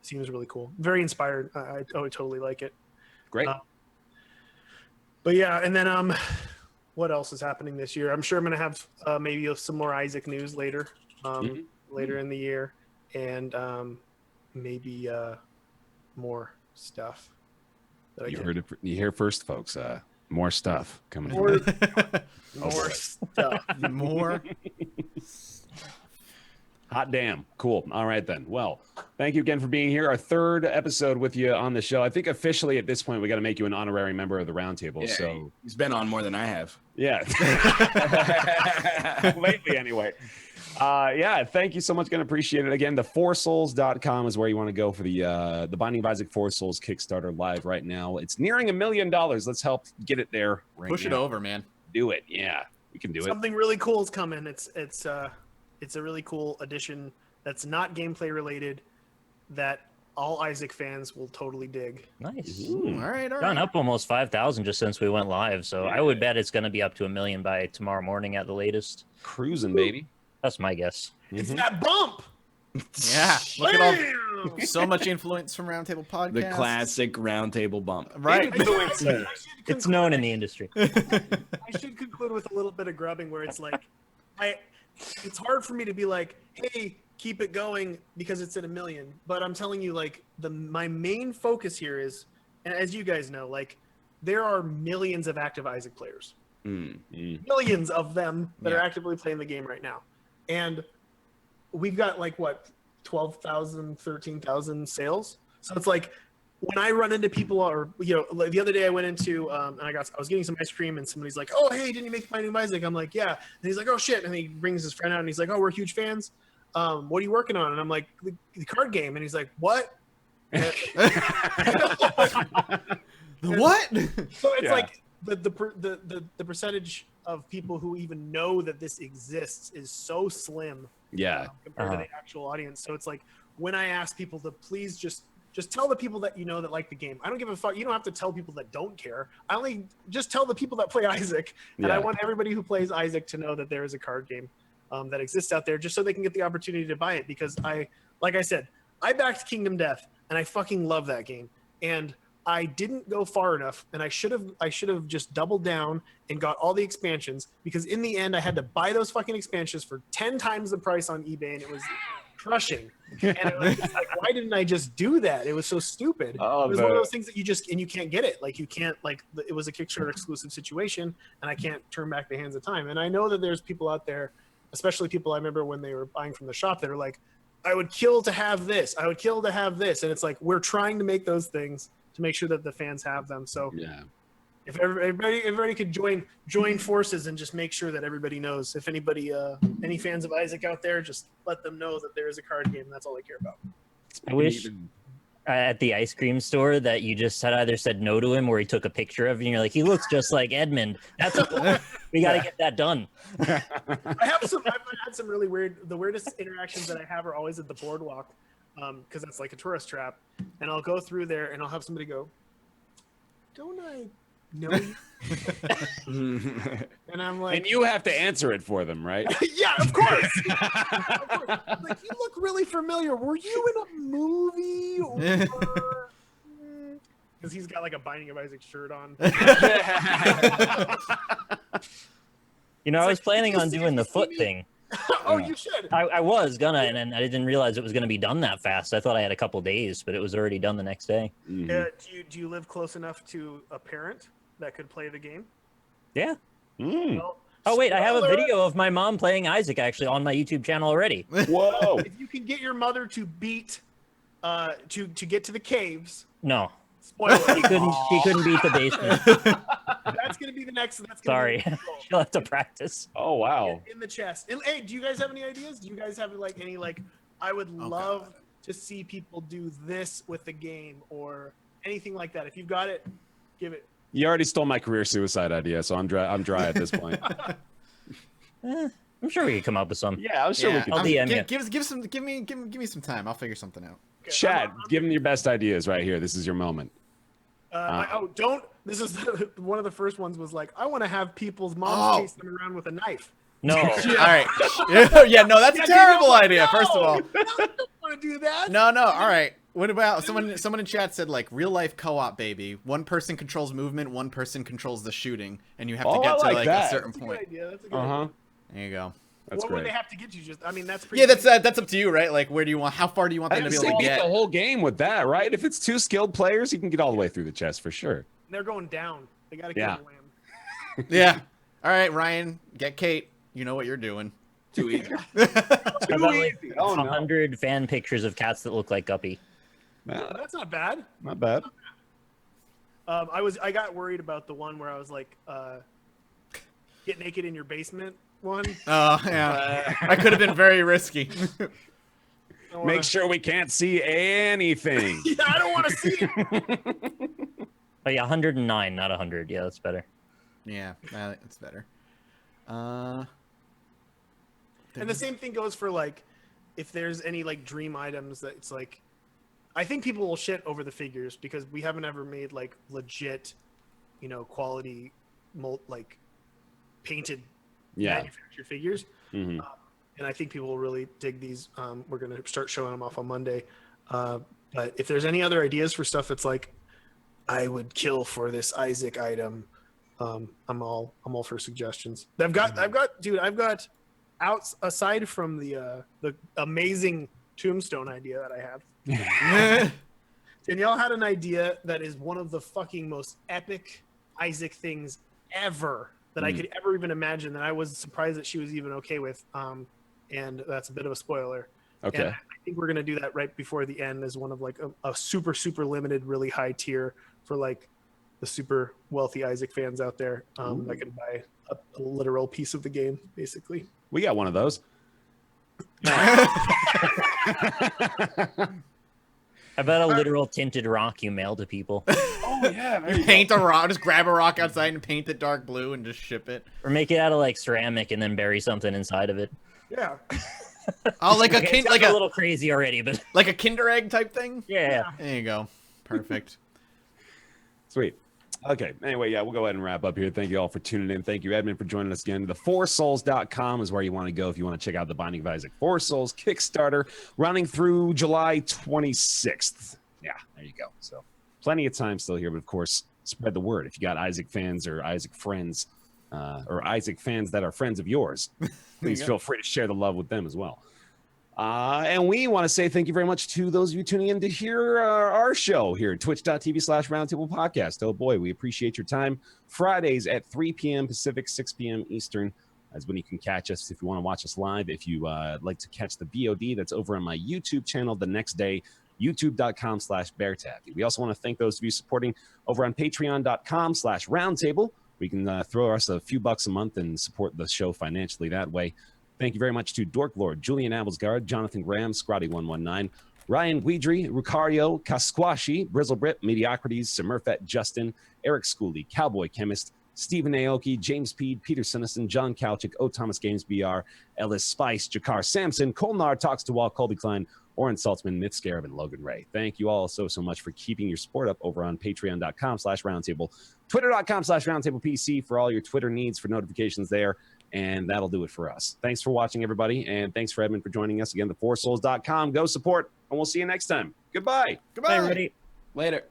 Seems really cool. Very inspired. I totally like it. Great. But yeah, and then what else is happening this year? I'm sure I'm gonna have maybe some more Isaac news later, later in the year, and maybe more stuff. You hear first, folks. More stuff coming. More boy. stuff. More. Hot damn. Cool. All right, then. Well, thank you again for being here. Our third episode with you on the show. I think officially at this point, we got to make you an honorary member of the Roundtable. Yeah, so he's been on more than I have. Yeah. Lately, anyway. Yeah, thank you so much. Gonna appreciate it. Again, the foursouls.com is where you want to go for the Binding of Isaac Four Souls Kickstarter live right now. It's nearing $1 million. Let's help get it there right Push now. it over, man. Do it. Yeah, we can do it. Something really cool is coming. It's a really cool addition that's not gameplay related that all Isaac fans will totally dig. Nice. Ooh, all right. Gone up almost 5,000 just since we went live, so I would bet it's going to be up to 1 million by tomorrow morning at the latest. Cruising, baby. That's my guess. It's that bump. Yeah. Look at all. So much influence from Roundtable Podcast. The classic Roundtable bump. Right. It's known in the industry. I should conclude with a little bit of grubbing where it's like, it's hard for me to be like, hey, keep it going because it's at 1 million. But I'm telling you, like, my main focus here is, and as you guys know, like, there are millions of active Isaac players. Millions of them that are actively playing the game right now. And we've got like what, 12,000, 13,000 sales. So it's like when I run into people, or like the other day I went into and I was getting some ice cream and somebody's like, "Oh, hey, didn't you make Binding of Isaac?" I'm like, "Yeah." And he's like, "Oh shit!" And he brings his friend out and he's like, "Oh, we're huge fans. What are you working on?" And I'm like, "The card game." And he's like, "What?" What? So it's like the percentage of people who even know that this exists is so slim. Compared to the actual audience. So it's like when I ask people to please just tell the people that you know that like the game. I don't give a fuck. You don't have to tell people that don't care. I only just tell the people that play Isaac. And I want everybody who plays Isaac to know that there is a card game that exists out there, just so they can get the opportunity to buy it. Because like I said, I backed Kingdom Death and I fucking love that game. And I didn't go far enough, and I should have just doubled down and got all the expansions, because in the end I had to buy those fucking expansions for 10 times the price on eBay, and it was crushing. And it was just like, why didn't I just do that? It was so stupid. It was one of those things that you can't get it. Like, you can't, like, it was a Kickstarter exclusive situation, and I can't turn back the hands of time. And I know that there's people out there, especially people I remember when they were buying from the shop, that are like, I would kill to have this. I would kill to have this. And it's like, we're trying to make those things to make sure that the fans have them. So if everybody could join forces and just make sure that everybody knows. If anybody, any fans of Isaac out there, just let them know that there is a card game. That's all I care about. I wish at the ice cream store that you just either said no to him or he took a picture of you and you're like, he looks just like Edmund. That's we got to get that done. I've had some really weird. The weirdest interactions that I have are always at the boardwalk. Because that's like a tourist trap, and I'll go through there and I'll have somebody go, "Don't I know you?" And I'm like, and you have to answer it for them, right? Yeah, of course. Like, you look really familiar. Were you in a movie? Because he's got like a Binding of Isaac shirt on. I was planning on doing the foot thing. Oh, you should. I was gonna, and then I didn't realize it was gonna be done that fast. I thought I had a couple days, but it was already done the next day. Do you live close enough to a parent that could play the game? Yeah. Well, oh wait, I have a video of my mom playing Isaac actually on my YouTube channel already. Whoa! If you can get your mother to beat, to get to the caves. No. Spoiler. She couldn't beat the basement. That's gonna be the next. Sorry, she'll have to practice. Oh wow! In the chest. And, hey, do you guys have any ideas? Do you guys have like any like? I would love to see people do this with the game or anything like that. If you've got it, give it. You already stole my career suicide idea, so I'm dry at this point. I'm sure we could come up with some. Yeah, I'm sure we could. I'll DM you. Give me some time. I'll figure something out. Okay, Chad, give them your best ideas right here. This is your moment. This is one of the first ones was like, I want to have people's moms chase them around with a knife. No. All right. Yeah, no, that's a terrible idea. First of all, I don't want to do that. no. All right. What about someone in chat said like real life co-op, baby. One person controls movement, one person controls the shooting, and you have to Oh, get I to like like that. a certain That's a good point. idea. That's a good Uh idea. huh. There you go. That's What great. would they have to get you? Just, I mean, that's pretty. Yeah, that's up to you, right? Like, where do you want? How far do you want them I'd to be say able to beat get? the whole game with that, right? If it's 2 skilled players, you can get all the way through the chest for sure. They're going down. They got to kill Yeah. the lamb. Yeah. All right, Ryan, get Kate. You know what you're doing. Too easy. How about like Oh, no. 100 fan pictures of cats that look like Guppy? That's not bad. Not bad. I got worried about the one where I was like, get naked in your basement one. Oh, yeah. That could have been very risky. Make sure we can't see anything. Yeah, I don't want to see it. Oh yeah, 109, not 100. Yeah, that's better. Yeah, that's better. And the same thing goes for like, if there's any like dream items that it's like, I think people will shit over the figures because we haven't ever made like legit, quality, like painted Yeah. manufactured figures. Mhm. And I think people will really dig these. We're going to start showing them off on Monday. But if there's any other ideas for stuff that's like, I would kill for this Isaac item, I'm all for suggestions. I've got aside from the amazing tombstone idea that I have. Danielle had an idea that is one of the fucking most epic Isaac things ever that I could ever even imagine, that I was surprised that she was even okay with. And that's a bit of a spoiler. Okay. And I think we're gonna do that right before the end as one of like a super limited, really high tier for like the super wealthy Isaac fans out there that can buy a literal piece of the game, basically. We got one of those. How about a literal tinted rock you mail to people? Oh yeah, there you Paint a rock, just grab a rock outside and paint it dark blue and just ship it. Or make it out of like ceramic and then bury something inside of it. Yeah. Oh, like a Okay, it sounds a little crazy already, but like a Kinder Egg type thing. yeah. There you go. Perfect. Sweet. Okay. Anyway, yeah, we'll go ahead and wrap up here. Thank you all for tuning in. Thank you, Edmund, for joining us again. The4souls.com is where you want to go if you want to check out the Binding of Isaac 4 Souls Kickstarter running through July 26th. Yeah, there you go. So plenty of time still here, but of course, spread the word. If you got Isaac fans or Isaac friends or Isaac fans that are friends of yours, please feel free to share the love with them as well. And we want to say thank you very much to those of you tuning in to hear our show here at twitch.tv/Roundtable Podcast. Oh boy, we appreciate your time. Fridays at 3 p.m. Pacific, 6 p.m. Eastern is when you can catch us if you want to watch us live. If you like to catch the VOD, that's over on my YouTube channel the next day, youtube.com/BearTaffy. We also want to thank those of you supporting over on patreon.com/Roundtable. We can throw us a few bucks a month and support the show financially that way. Thank you very much to Dork Lord, Julian Abelsgard, Jonathan Graham, Scrotty119, Ryan Guidry, Rucario, Kasquashi, Brizzlebrit, Mediocrities, Smurfette, Justin, Eric Schooley, Cowboy Chemist, Stephen Aoki, James Peed, Peter Sinnison, John Kalchik, O. Thomas Games BR, Ellis Spice, Jakar Sampson, Kolnar Talks to Wall, Colby Klein, Oren Saltzman, Myth Scarab, and Logan Ray. Thank you all so much for keeping your support up over on patreon.com/roundtable, twitter.com/roundtablepc for all your Twitter needs for notifications there. And that'll do it for us. Thanks for watching, everybody. And thanks for Edmund for joining us again, the4souls.com. Go support, and we'll see you next time. Goodbye. Goodbye. Hey, everybody. Later.